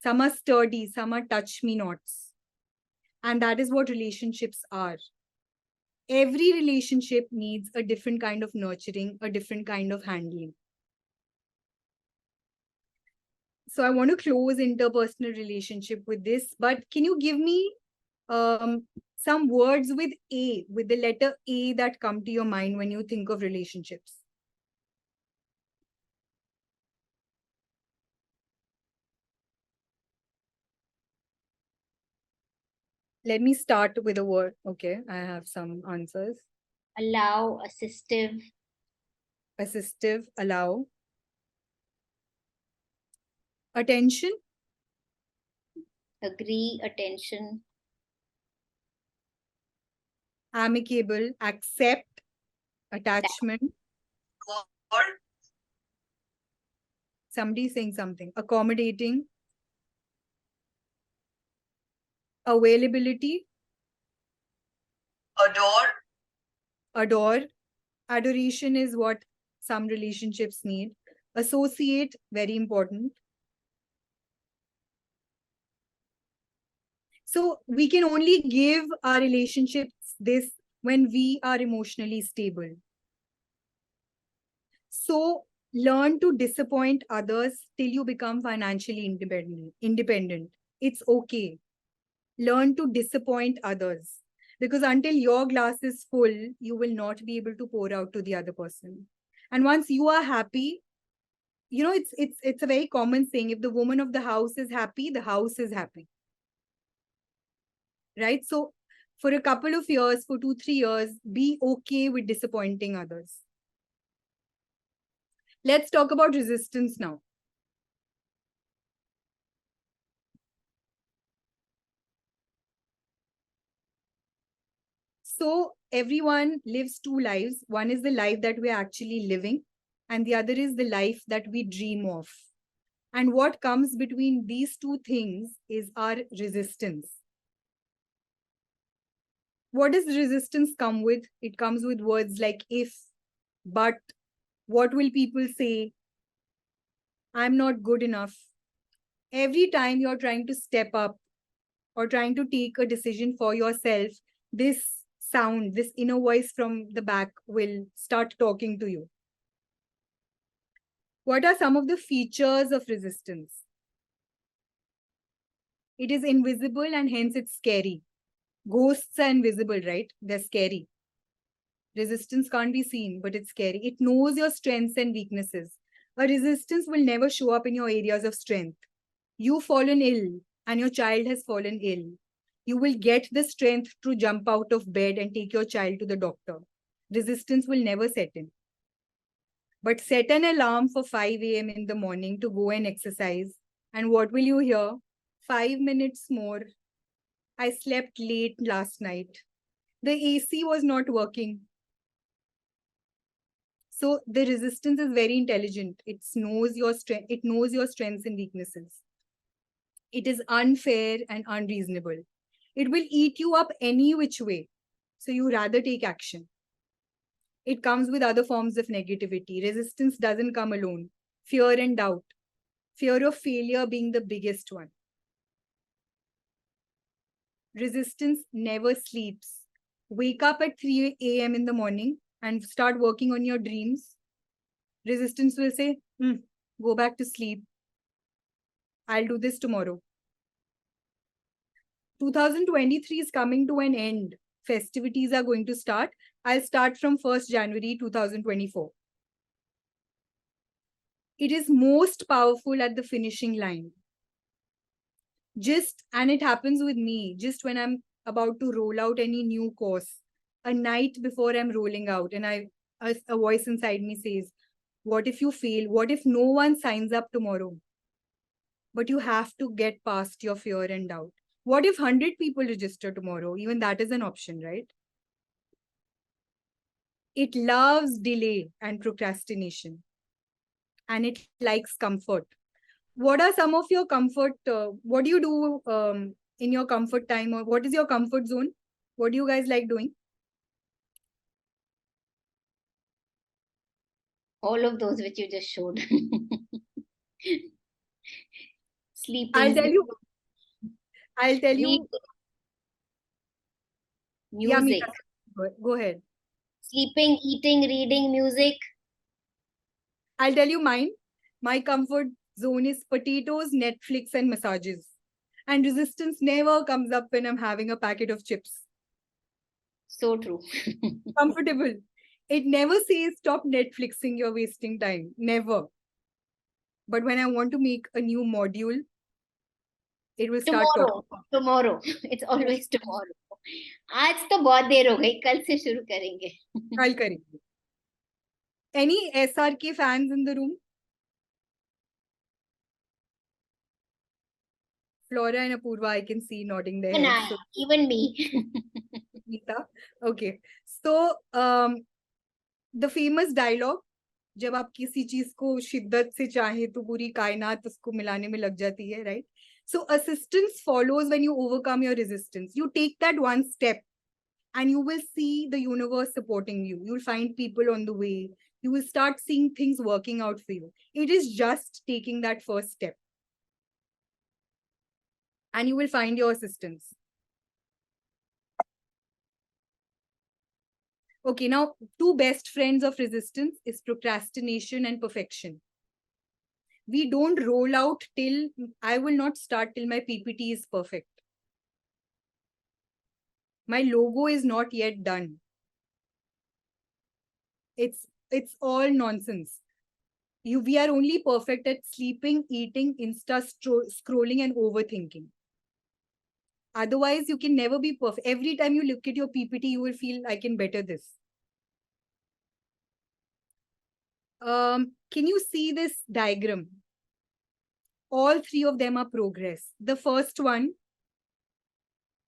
Some are sturdy. Some are touch me nots. And that is what relationships are. Every relationship needs a different kind of nurturing, a different kind of handling. So I want to close interpersonal relationship with this, but can you give me some words with the letter A that come to your mind when you think of relationships? Let me start with a word. Okay, I have some answers. Allow, assistive, Assistive, allow. Attention, agree, attention, amicable, accept, attachment. Somebody saying something. Accommodating, availability, adore. Adoration is what some relationships need. Associate, very important. So we can only give our relationships this when we are emotionally stable. So learn to disappoint others till you become financially independent. It's okay. Learn to disappoint others, because until your glass is full, you will not be able to pour out to the other person. And once you are happy, it's a very common saying, if the woman of the house is happy, the house is happy. Right? So for a couple of years, for 2-3 years, be okay with disappointing others. Let's talk about resistance now. So everyone lives two lives. One is the life that we're actually living, and the other is the life that we dream of. And what comes between these two things is our resistance. What does resistance come with? It comes with words like if, but, what will people say? I'm not good enough. Every time you're trying to step up or trying to take a decision for yourself, this sound, this inner voice from the back will start talking to you. What are some of the features of resistance? It is invisible and hence it's scary. Ghosts are invisible, right? They're scary. Resistance can't be seen, but it's scary. It knows your strengths and weaknesses. A resistance will never show up in your areas of strength. You've fallen ill and your child has fallen ill. You will get the strength to jump out of bed and take your child to the doctor. Resistance will never set in. But set an alarm for 5 a.m. in the morning to go and exercise. And what will you hear? 5 minutes more. I slept late last night. The AC was not working. So the resistance is very intelligent. It knows your strength. It knows your strengths and weaknesses. It is unfair and unreasonable. It will eat you up any which way. So you rather take action. It comes with other forms of negativity. Resistance doesn't come alone. Fear and doubt. Fear of failure being the biggest one. Resistance never sleeps. Wake up at 3 a.m. in the morning and start working on your dreams. Resistance will say, go back to sleep. I'll do this tomorrow. 2023 is coming to an end. Festivities are going to start. I'll start from 1st January 2024. It is most powerful at the finishing line. And it happens with me, just when I'm about to roll out any new course, a night before I'm rolling out, and a voice inside me says, what if you fail? What if no one signs up tomorrow? But you have to get past your fear and doubt. What if 100 people register tomorrow? Even that is an option, right? It loves delay and procrastination. And it likes comfort. What are some of your comfort? What do you do in your comfort time? Or what is your comfort zone? What do you guys like doing? All of those which you just showed. Sleeping. I'll tell you. Reading, Yeah, music. Mita, go ahead. Sleeping, eating, reading, music. I'll tell you mine. My comfort zone is potatoes, Netflix, and massages. And resistance never comes up when I'm having a packet of chips. So true. Comfortable. It never says stop Netflixing, you're wasting time. Never. But when I want to make a new module, it will start Tomorrow. It's always tomorrow. आज तो बहुत देर हो गई, कल से शुरू करेंगे. कल करेंगे. Any SRK fans in the room? Flora and Apurva, I can see nodding their heads. So, even me. Geeta. Okay. So, the famous dialogue, जब आप किसी चीज को शिद्दत से चाहे तो पूरी कायनात उसको मिलाने में लग जाती है, right? So assistance follows when you overcome your resistance. You take that one step and you will see the universe supporting you. You'll find people on the way. You will start seeing things working out for you. It is just taking that first step. And you will find your assistance. Okay, now two best friends of resistance is procrastination and perfection. We don't roll out till, I will not start till my PPT is perfect. My logo is not yet done. It's all nonsense. We are only perfect at sleeping, eating, scrolling, and overthinking. Otherwise, you can never be perfect. Every time you look at your PPT, you will feel, I can better this. Can you see this diagram? All three of them are progress. The first one,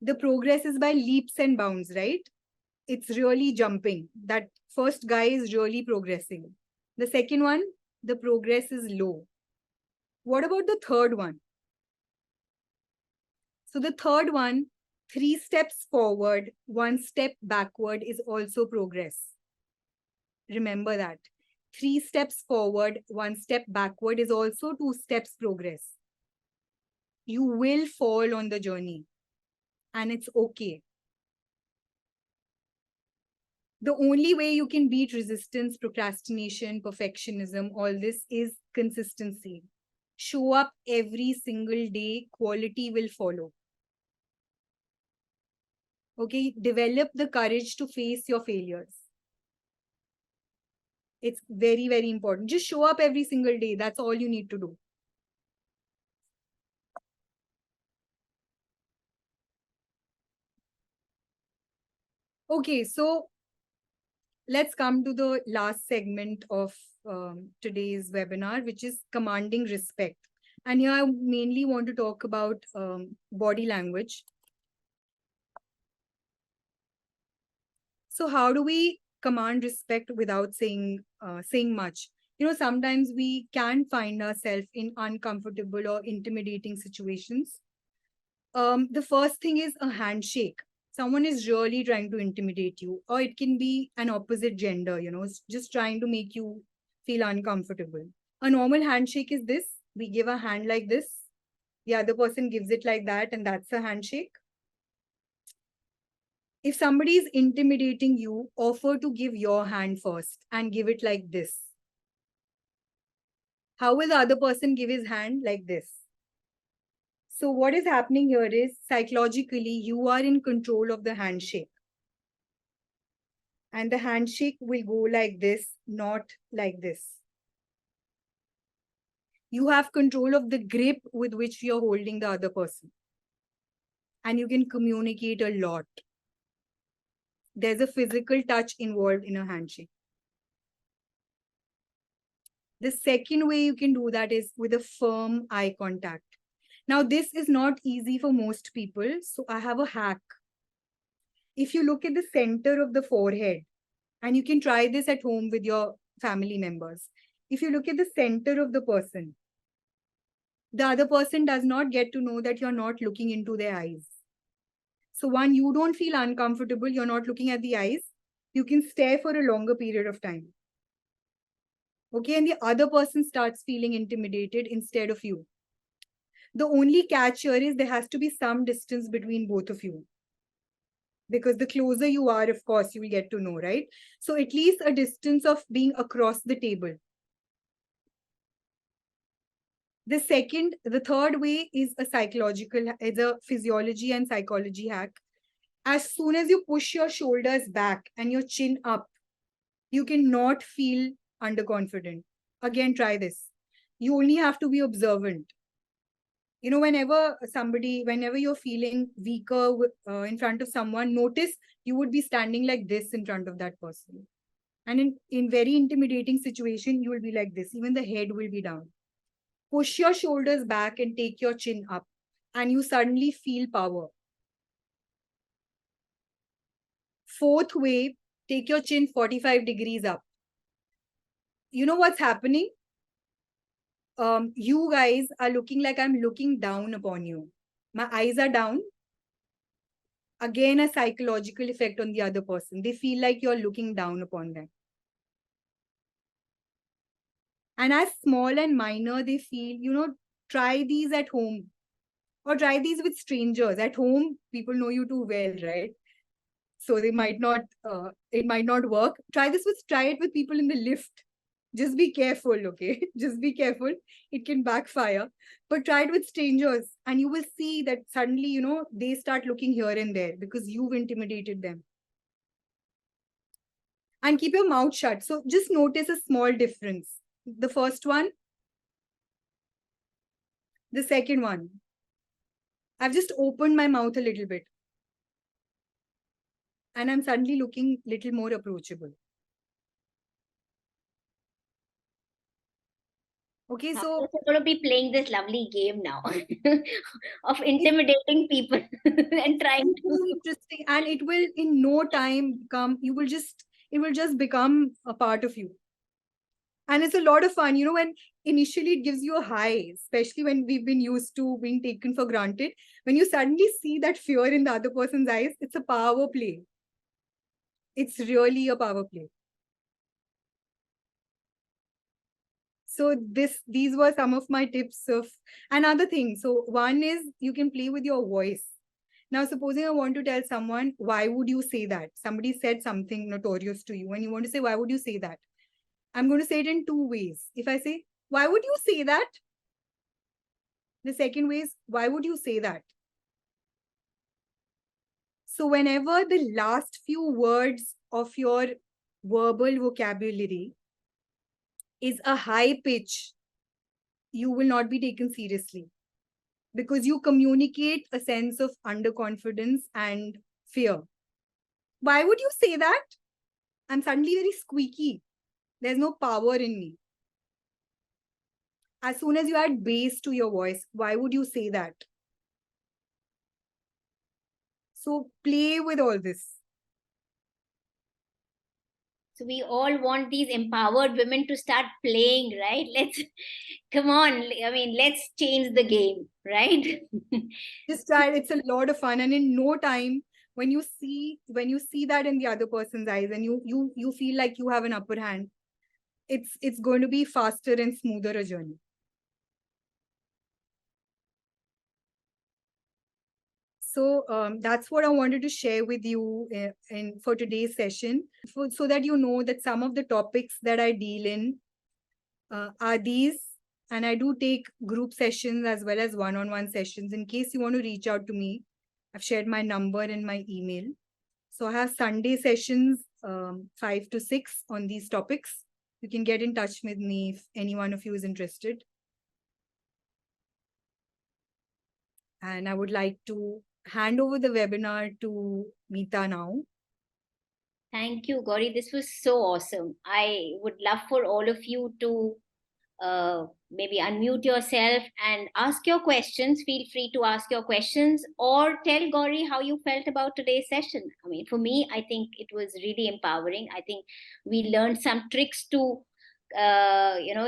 the progress is by leaps and bounds, right? It's really jumping. That first guy is really progressing. The second one, the progress is low. What about the third one? So the third one, 3 steps forward, 1 step backward is also progress. Remember that. 3 steps forward, 1 step backward is also 2 steps progress. You will fall on the journey, and it's okay. The only way you can beat resistance, procrastination, perfectionism, all this is consistency. Show up every single day, quality will follow. Okay, develop the courage to face your failures. It's very, very important. Just show up every single day. That's all you need to do. Okay, so let's come to the last segment of today's webinar, which is commanding respect. And here I mainly want to talk about body language. So how do we command respect without saying much? You know, sometimes we can find ourselves in uncomfortable or intimidating situations. The first thing is a handshake. Someone is really trying to intimidate you, or it can be an opposite gender, you know, just trying to make you feel uncomfortable. A normal handshake is this. We give a hand like this. The other person gives it like that, and that's a handshake. If somebody is intimidating you, offer to give your hand first and give it like this. How will the other person give his hand? Like this. So what is happening here is psychologically, you are in control of the handshake. And the handshake will go like this, not like this. You have control of the grip with which you're holding the other person. And you can communicate a lot. There's a physical touch involved in a handshake. The second way you can do that is with a firm eye contact. Now, this is not easy for most people, so I have a hack. If you look at the center of the forehead, and you can try this at home with your family members. If you look at the center of the person, the other person does not get to know that you're not looking into their eyes. So one, you don't feel uncomfortable, you're not looking at the eyes. You can stare for a longer period of time. Okay, and the other person starts feeling intimidated instead of you. The only catch here is there has to be some distance between both of you. Because the closer you are, of course, you will get to know, right? So at least a distance of being across the table. The third way is a physiology and psychology hack. As soon as you push your shoulders back and your chin up, you cannot feel underconfident. Again, try this. You only have to be observant. You know, whenever you're feeling weaker in front of someone, notice you would be standing like this in front of that person. And in very intimidating situation, you will be like this. Even the head will be down. Push your shoulders back and take your chin up. And you suddenly feel power. Fourth way, take your chin 45 degrees up. You know what's happening? You guys are looking like I'm looking down upon you. My eyes are down. Again, a psychological effect on the other person. They feel like you're looking down upon them. And as small and minor they feel, you know, try these at home. Or try these with strangers. At home, people know you too well, right? So they might not, it might not work. Try it with people in the lift. Just be careful, okay? Just be careful. It can backfire. But try it with strangers and you will see that suddenly, you know, they start looking here and there because you've intimidated them. And keep your mouth shut. So just notice a small difference. The first one. The second one. I've just opened my mouth a little bit. And I'm suddenly looking a little more approachable. Okay, Now, so we're going to be playing this lovely game now of intimidating people and trying it's very to. interesting, and it will in no time become, it will just become a part of you. And it's a lot of fun, when initially it gives you a high, especially when we've been used to being taken for granted. When you suddenly see that fear in the other person's eyes, it's a power play. It's really a power play. So these were some of my tips of another thing. So one is you can play with your voice. Now, supposing I want to tell someone, why would you say that? Somebody said something notorious to you and you want to say, why would you say that? I'm going to say it in two ways. If I say, why would you say that? The second way is, why would you say that? So whenever the last few words of your verbal vocabulary is a high pitch, you will not be taken seriously because you communicate a sense of underconfidence and fear. Why would you say that? I'm suddenly very squeaky. There's no power in me. As soon as you add bass to your voice, why would you say that? So play with all this. So we all want these empowered women to start playing, right? Come on. I mean, let's change the game, right? Just try it. It's a lot of fun. And in no time, when you see that in the other person's eyes and you feel like you have an upper hand, it's going to be faster and smoother a journey. So that's what I wanted to share with you for today's session, so that you know that some of the topics that I deal in are these, and I do take group sessions as well as one-on-one sessions. In case you want to reach out to me, I've shared my number and my email. So I have Sunday sessions 5 to 6 on these topics. You can get in touch with me if any one of you is interested. And I would like to hand over the webinar to Meeta now. Thank you, Gauri. This was so awesome. I would love for all of you to maybe unmute yourself and ask your questions. Feel free to ask your questions or tell Gauri how you felt about today's session. I mean, for me, I think it was really empowering. I think we learned some tricks to,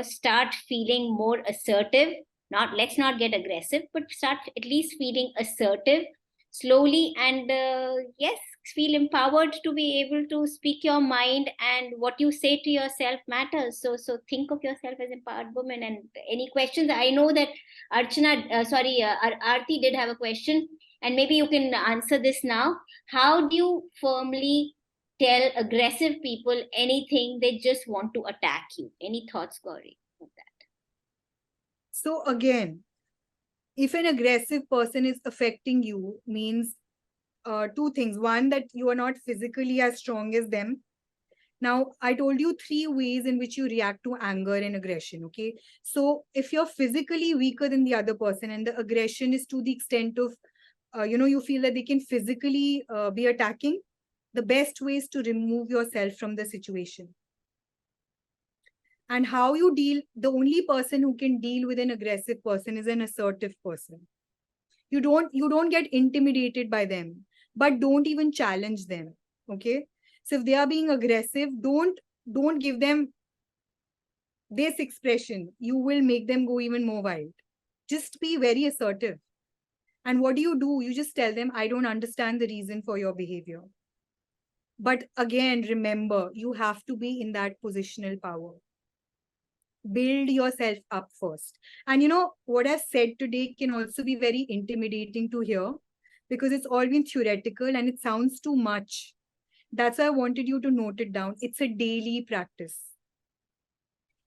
start feeling more assertive. Let's not get aggressive, but start at least feeling assertive slowly. And yes, feel empowered to be able to speak your mind, and what you say to yourself matters. So think of yourself as empowered woman. And any questions? I know that Aarti did have a question, and maybe you can answer this now. How do you firmly tell aggressive people anything they just want to attack you? Any thoughts, Gauri, of that? So again, if an aggressive person is affecting you, means two things. One, that you are not physically as strong as them. Now, I told you 3 ways in which you react to anger and aggression, okay? So if you're physically weaker than the other person and the aggression is to the extent of, you feel that they can physically be attacking, the best way is to remove yourself from the situation. And how you deal, the only person who can deal with an aggressive person is an assertive person. You don't get intimidated by them, but don't even challenge them, okay? So if they are being aggressive, don't give them this expression. You will make them go even more wild. Just be very assertive. And what do? You just tell them, I don't understand the reason for your behavior. But again, remember, you have to be in that positional power. Build yourself up first. And what I've said today can also be very intimidating to hear because it's all been theoretical and it sounds too much. That's why I wanted you to note it down. It's a daily practice.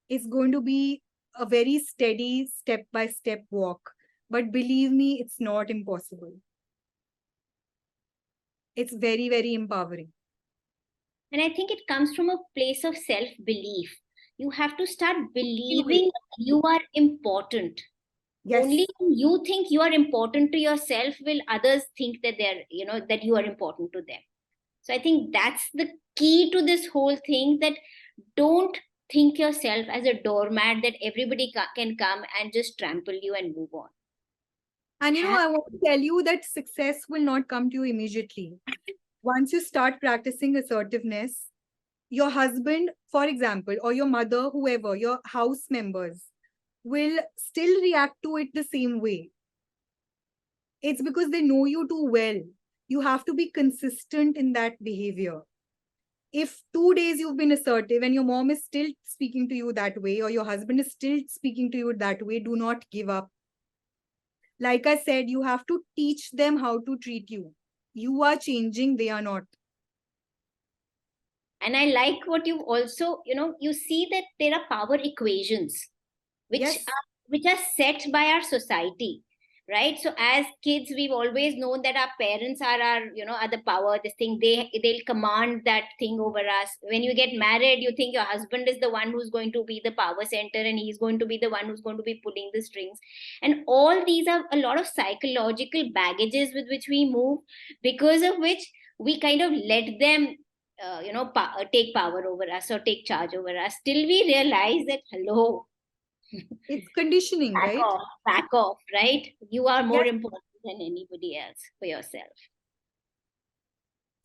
It's going to be a very steady step-by-step walk. But believe me, it's not impossible. It's very, very empowering. And I think it comes from a place of self-belief. you have to start believing you are important. Yes. Only when you think you are important to yourself will others think that they're, that you are important to them. So I think that's the key to this whole thing, that don't think yourself as a doormat that everybody can come and just trample you and move on. And I want to tell you that success will not come to you immediately. Once you start practicing assertiveness, your husband, for example, or your mother, whoever, your house members, will still react to it the same way. It's because they know you too well. You have to be consistent in that behavior. If 2 days you've been assertive and your mom is still speaking to you that way, or your husband is still speaking to you that way, do not give up. Like I said, you have to teach them how to treat you. You are changing, they are not. And I like what you also, you see that there are power equations which Yes. are set by our society, right? So as kids, we've always known that our parents are are the power, this thing, they'll command that thing over us. When you get married, you think your husband is the one who's going to be the power center, and he's going to be the one who's going to be pulling the strings. And all these are a lot of psychological baggages with which we move, because of which we kind of let them take power over us or take charge over us, till we realize that, hello, It's conditioning, right? back off, right? You are more Yes. important than anybody else for yourself.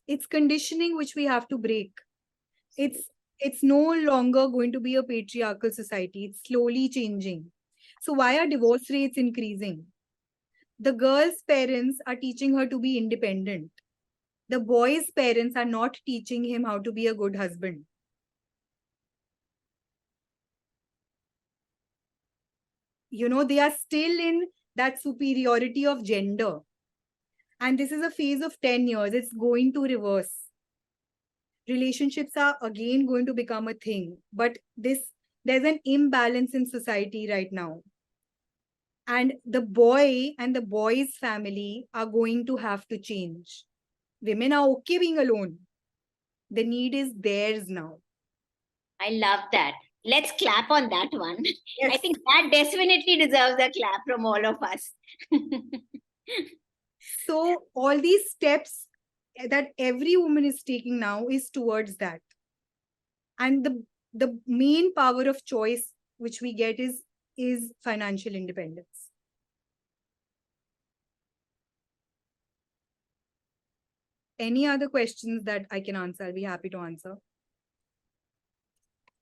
It's conditioning which we have to break. It's no longer going to be a patriarchal society. It's slowly changing. So why are divorce rates increasing? The girl's parents are teaching her to be independent. The boy's parents are not teaching him how to be a good husband. They are still in that superiority of gender. And this is a phase of 10 years. It's going to reverse. Relationships are again going to become a thing. But there's an imbalance in society right now. And the boy and the boy's family are going to have to change. Women are okay being alone. The need is theirs now. I love that. Let's clap on that one. Yes. I think that definitely deserves a clap from all of us. So all these steps that every woman is taking now is towards that. And the main power of choice which we get is financial independence. Any other questions that I can answer? I'll be happy to answer.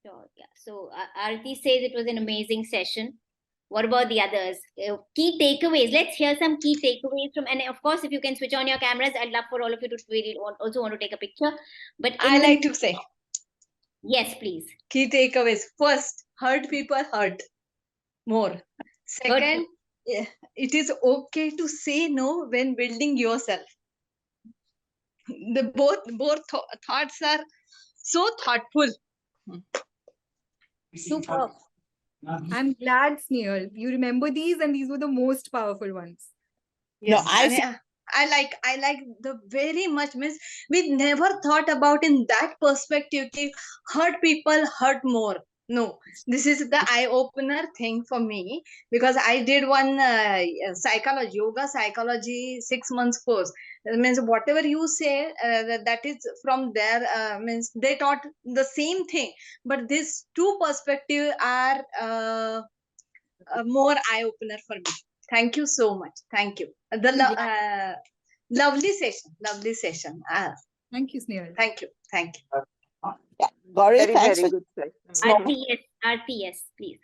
Sure, yeah. So Aarti says it was an amazing session. What about the others? Key takeaways. Let's hear some key takeaways from, and of course, if you can switch on your cameras, I'd love for all of you to really also want to take a picture. But I like to say, yes, please. key takeaways. First, hurt people hurt more. Second, it is okay to say no when building yourself. The both thoughts are so thoughtful. Super. I'm glad, Snehal. You remember these, and these were the most powerful ones. Yes, No, I and I like the very much, means we never thought about in that perspective. Hurt people hurt more. No, this is the eye opener thing for me, because I did one yoga psychology 6 months course. It means whatever you say, that is from there. Means they taught the same thing, but these two perspectives are more eye opener for me. Thank you so much. Thank you. Lovely session. Lovely session. Thank you, Snehal. Thank you. Thank you. yeah, Gauri, Very, thanks very for good session. Aarti, yes, please.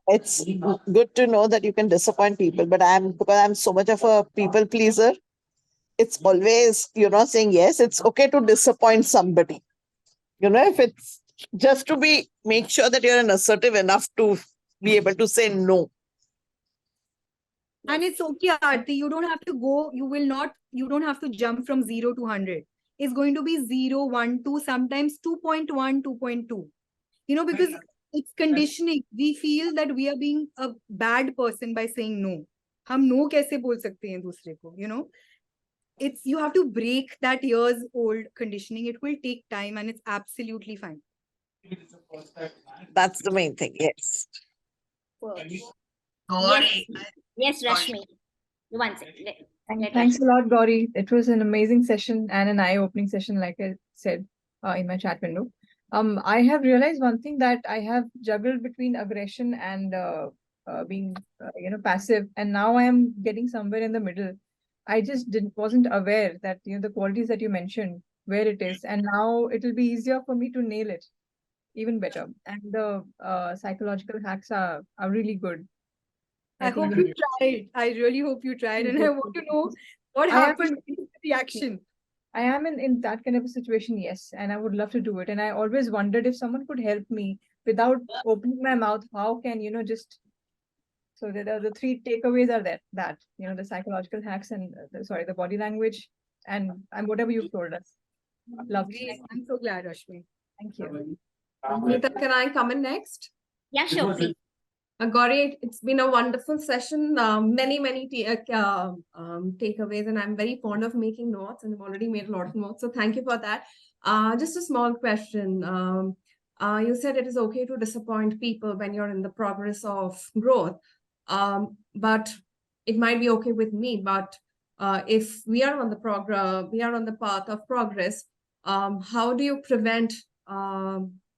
it's good to know that you can disappoint people, but because I'm so much of a people pleaser, it's always, saying yes, it's okay to disappoint somebody. If it's just to make sure that you're assertive enough to be able to say no. And it's okay, Aarti. You don't have to go, you don't have to jump from 0 to 100. It's going to be 0, 1, 2, sometimes 2.1, 2.2. Because it's conditioning. We feel that we are being a bad person by saying no. हम no कैसे बोल सकते हैं दूसरे को, you have to break that years old conditioning. It will take time and it's absolutely fine. That's the main thing. Yes. Yes, Gauri, yes, sorry. Rashmi. One second. Let Thanks Rashmi. a lot, Gauri. It was an amazing session and an eye-opening session, like I said in my chat window. I have realized one thing, that I have juggled between aggression and being, passive, and now I am getting somewhere in the middle. I just wasn't aware that the qualities that you mentioned, where it is, and now it will be easier for me to nail it even better. And the psychological hacks are really good. I think hope we you tried. I really hope you tried. And I want to know what I am happened, what was the reaction. I am in that kind of a situation, yes, and I would love to do it. And I always wondered if someone could help me without opening my mouth. How can just so the three takeaways are that the psychological hacks and the body language and whatever you've told us. Lovely. Great. I'm so glad, Rashmi. Thank you. Meeta, can I come in next? Yeah, sure, please. Gauri, it's been a wonderful session. Many takeaways, and I'm very fond of making notes, and I've already made a lot of notes. So thank you for that. Just a small question. You said it is okay to disappoint people when you're in the progress of growth, but it might be okay with me. But if we are on the path of progress, how do you prevent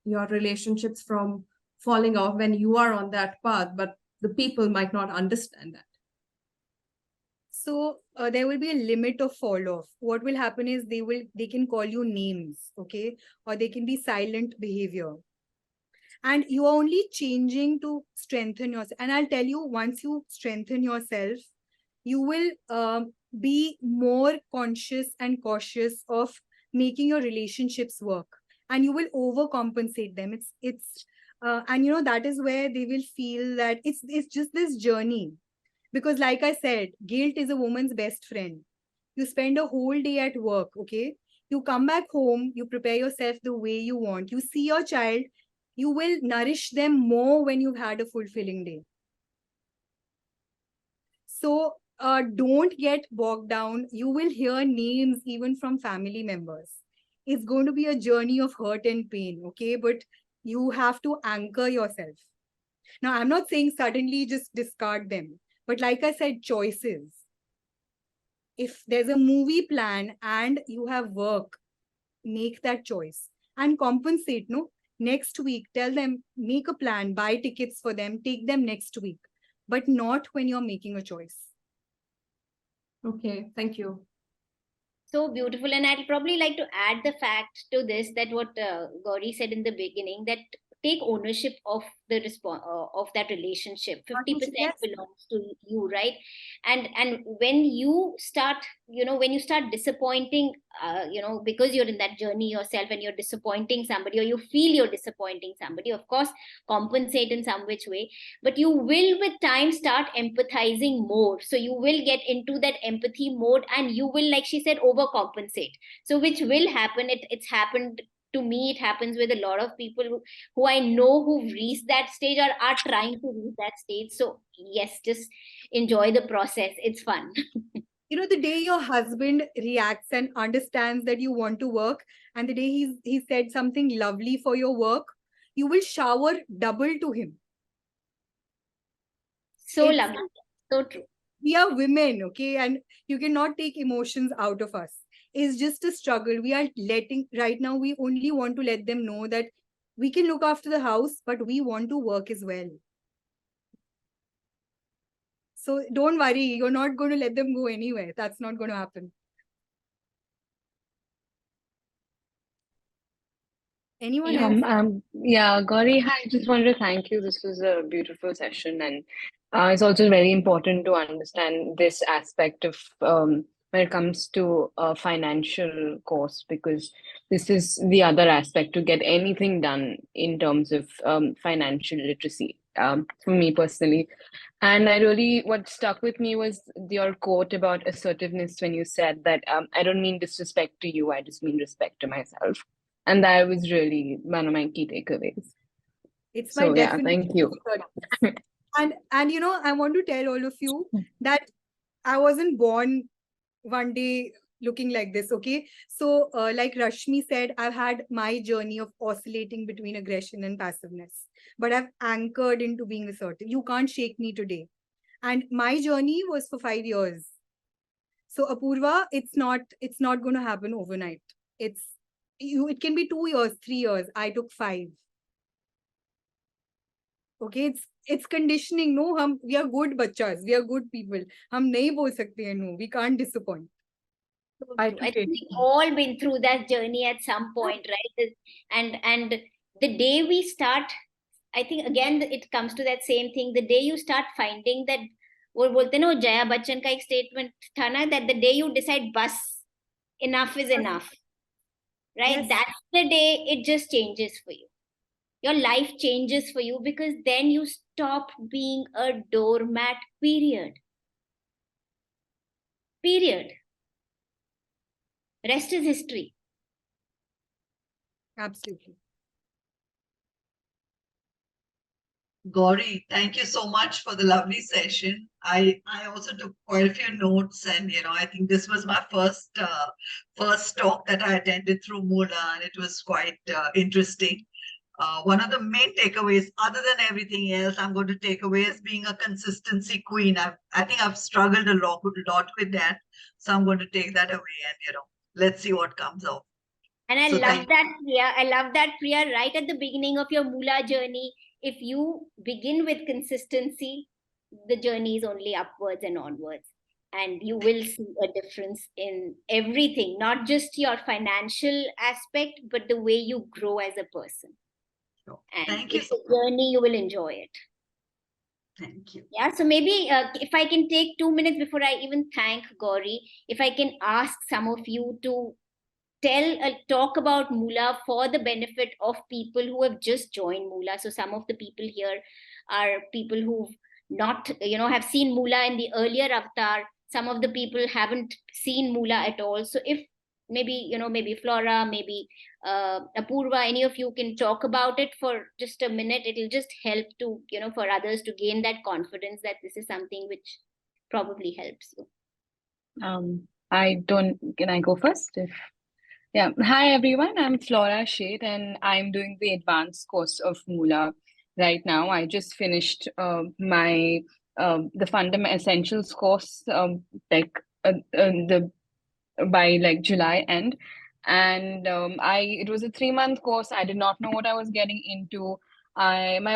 your relationships from falling off when you are on that path, but the people might not understand that? So there will be a limit of fall off. What will happen is they can call you names, okay, or they can be silent behavior, and you are only changing to strengthen yourself. And I'll tell you, once you strengthen yourself, you will be more conscious and cautious of making your relationships work, and you will overcompensate them. It's and that is where they will feel that it's just this journey. Because like I said, guilt is a woman's best friend. You spend a whole day at work, okay? You come back home, you prepare yourself the way you want. You see your child, you will nourish them more when you've had a fulfilling day. So don't get bogged down. You will hear names even from family members. It's going to be a journey of hurt and pain, okay? But you have to anchor yourself. Now, I'm not saying suddenly just discard them. But like I said, choices. If there's a movie plan and you have work, make that choice and compensate. No, next week, tell them, make a plan, buy tickets for them, take them next week, but not when you're making a choice. Okay, thank you. So beautiful. And I'd probably like to add the fact to this, that what Gauri said in the beginning, that take ownership of the of that relationship. 50% Yes. belongs to you, right? And when you start, when you start disappointing, because you're in that journey yourself and you're disappointing somebody, or you feel you're disappointing somebody, of course, compensate in some which way, but you will with time start empathizing more. So you will get into that empathy mode, and you will, like she said, overcompensate. So which will happen. It's happened to me. It happens with a lot of people who I know who've reached that stage or are trying to reach that stage. So yes, just enjoy the process. It's fun. The day your husband reacts and understands that you want to work, and the day he said something lovely for your work, you will shower double to him. So It's- lovely. So true. We are women, okay? And you cannot take emotions out of us. It's just a struggle. We are right now, we only want to let them know that we can look after the house, but we want to work as well. So don't worry, you're not going to let them go anywhere. That's not going to happen. Anyone else? Yeah, Gauri, hi, I just wanted to thank you. This was a beautiful session, and it's also very important to understand this aspect of when it comes to a financial course, because this is the other aspect to get anything done in terms of financial literacy, for me personally. And what stuck with me was your quote about assertiveness when you said that I don't mean disrespect to you, I just mean respect to myself. And that was really one of my key takeaways. It's my So yeah, definition thank you. of assertiveness. And I want to tell all of you that I wasn't born one day looking like this. Okay. So like Rashmi said, I've had my journey of oscillating between aggression and passiveness, but I've anchored into being assertive. You can't shake me today. And my journey was for 5 years. So Apurva, it's not going to happen overnight. It can be 2 years, 3 years. I took 5. Okay, it's conditioning. No, we are good bachas. We are good people. हम नहीं बोल सकते हैं no. We can't disappoint. So I true. too I think take we've all been through that journey at some point, right? And the day we start, I think again it comes to that same thing. The day you start finding that, वो बोलते हैं ना, जया बच्चन का एक statement था ना, that the day you decide बस enough is enough, right? Yes. That's the day it just changes for you. Your life changes for you, because then you stop being a doormat, period. Rest is history. Absolutely. Gauri, thank you so much for the lovely session. I also took quite a few notes, and I think this was my first talk that I attended through Moolah, and it was quite interesting. One of the main takeaways, other than everything else, I'm going to take away as being a consistency queen. I think I've struggled a lot with that, so I'm going to take that away, and let's see what comes out. And I So love that, Priya. I love that, Priya, right at the beginning of your Moolah journey. If you begin with consistency, the journey is only upwards and onwards. And you will see a difference in everything, not just your financial aspect, but the way you grow as a person. Sure. And Thank you it's so a journey, you will enjoy it. Thank you. Yeah, so maybe if I can take 2 minutes before I even thank Gauri, if I can ask some of you to talk about Moolah for the benefit of people who have just joined Moolah. So some of the people here are people who've not, have seen Moolah in the earlier avatar. Some of the people haven't seen Moolah at all. So if maybe Flora, maybe Apurva, any of you can talk about it for just a minute. It'll just help to, for others to gain that confidence that this is something which probably helps you. Can I go first? Yeah. Hi, everyone. I'm Flora Shade, and I'm doing the advanced course of Moolah right now. I just finished my the fundamental essentials course by like July end, and it was a 3-month course. I did not know what I was getting into. My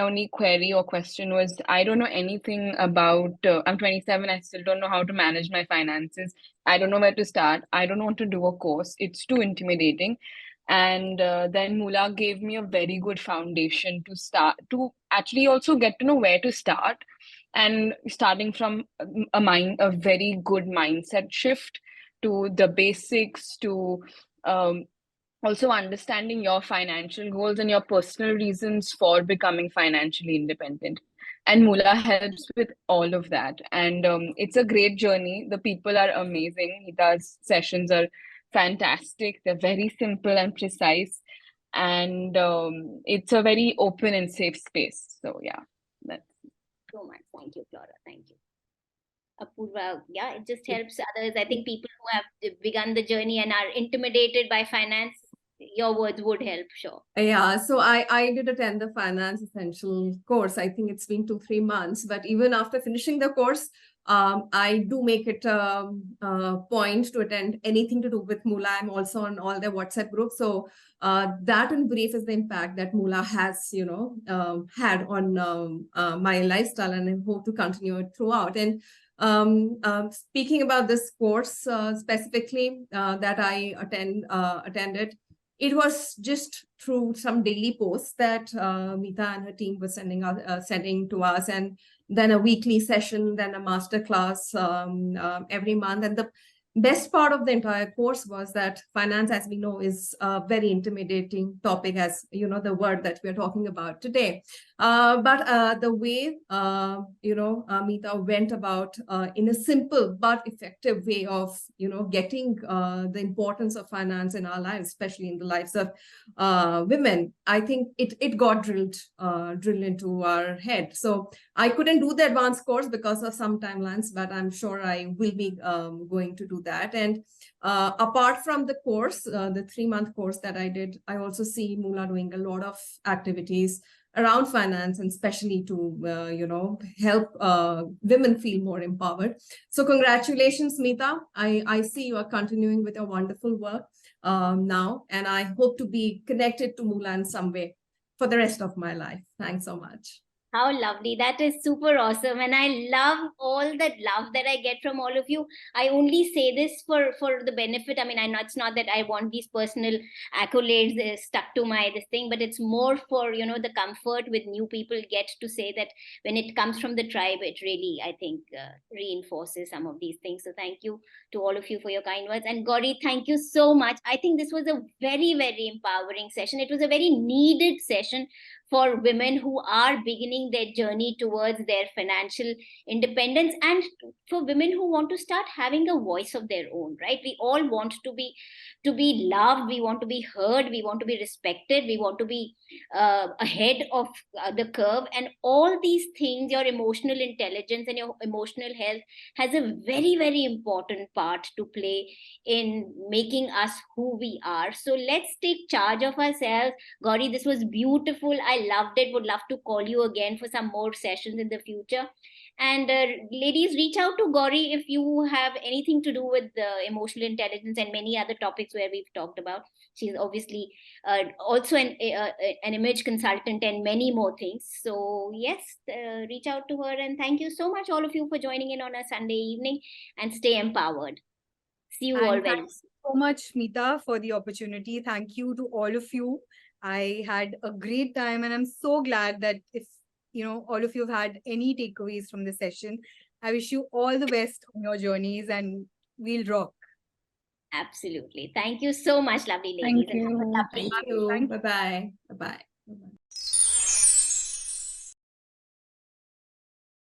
only query or question was, I don't know anything about. I'm 27. I still don't know how to manage my finances. I don't know where to start. I don't want to do a course. It's too intimidating. And then Moolah gave me a very good foundation to start, to actually also get to know where to start, and starting from a very good mindset shift to the basics, to also understanding your financial goals and your personal reasons for becoming financially independent. And Moolah helps with all of that. And it's a great journey. The people are amazing. Hita's sessions are fantastic. They're very simple and precise. And it's a very open and safe space. So yeah, that's So much. Thank you, Flora. Thank you. Apurva, yeah, it just helps others. I think people who have begun the journey and are intimidated by finance, your words would help, sure. Yeah, so I did attend the finance essential course. I think it's been 2-3 months, but even after finishing the course, I do make it a point to attend anything to do with Moolah. I'm also on all their WhatsApp groups. So that in brief is the impact that Moolah has, had on my lifestyle, and I hope to continue it throughout. And speaking about this course specifically that I attended, it was just through some daily posts that Mita and her team were sending to us, and then a weekly session, then a master class every month. And the best part of the entire course was that finance, as we know, is a very intimidating topic, as the word that we're talking about today. But the way Mita went about in a simple but effective way of getting the importance of finance in our lives, especially in the lives of women, I think it got drilled into our head. So I couldn't do the advanced course because of some timelines, but I'm sure I will be going to do that. And apart from the course, the 3-month course that I did, I also see Moolah doing a lot of activities around finance, and especially to help women feel more empowered. So congratulations, Meeta. I see you are continuing with your wonderful work now, and I hope to be connected to Moolah in some way for the rest of my life. Thanks so much. How lovely. That is super awesome. And I love all that love that I get from all of you. I only say this for the benefit. I mean, it's not that I want these personal accolades stuck to my this thing, but it's more for, the comfort with new people get to say that when it comes from the tribe, it really, I think, reinforces some of these things. So thank you to all of you for your kind words. And Gauri, thank you so much. I think this was a very, very empowering session. It was a very needed session for women who are beginning their journey towards their financial independence, and for women who want to start having a voice of their own, right? We all want to be loved, we want to be heard, we want to be respected, we want to be ahead of the curve, and all these things, your emotional intelligence and your emotional health has a very, very important part to play in making us who we are. So let's take charge of ourselves. Gauri, this was beautiful. I loved it. Would love to call you again for some more sessions in the future. And ladies, reach out to Gauri if you have anything to do with emotional intelligence and many other topics where we've talked about. She's obviously also an image consultant and many more things. So yes, reach out to her. And thank you so much, all of you, for joining in on a Sunday evening, and stay empowered. See you all And very thanks so much, Meeta, for the opportunity. Thank you to all of you. I had a great time, and I'm so glad that if all of you have had any takeaways from the session, I wish you all the best on your journeys, and we'll rock. Absolutely. Thank you so much, lovely ladies. Thank you. And have a lovely Thank evening. you. Bye-bye. Bye-bye.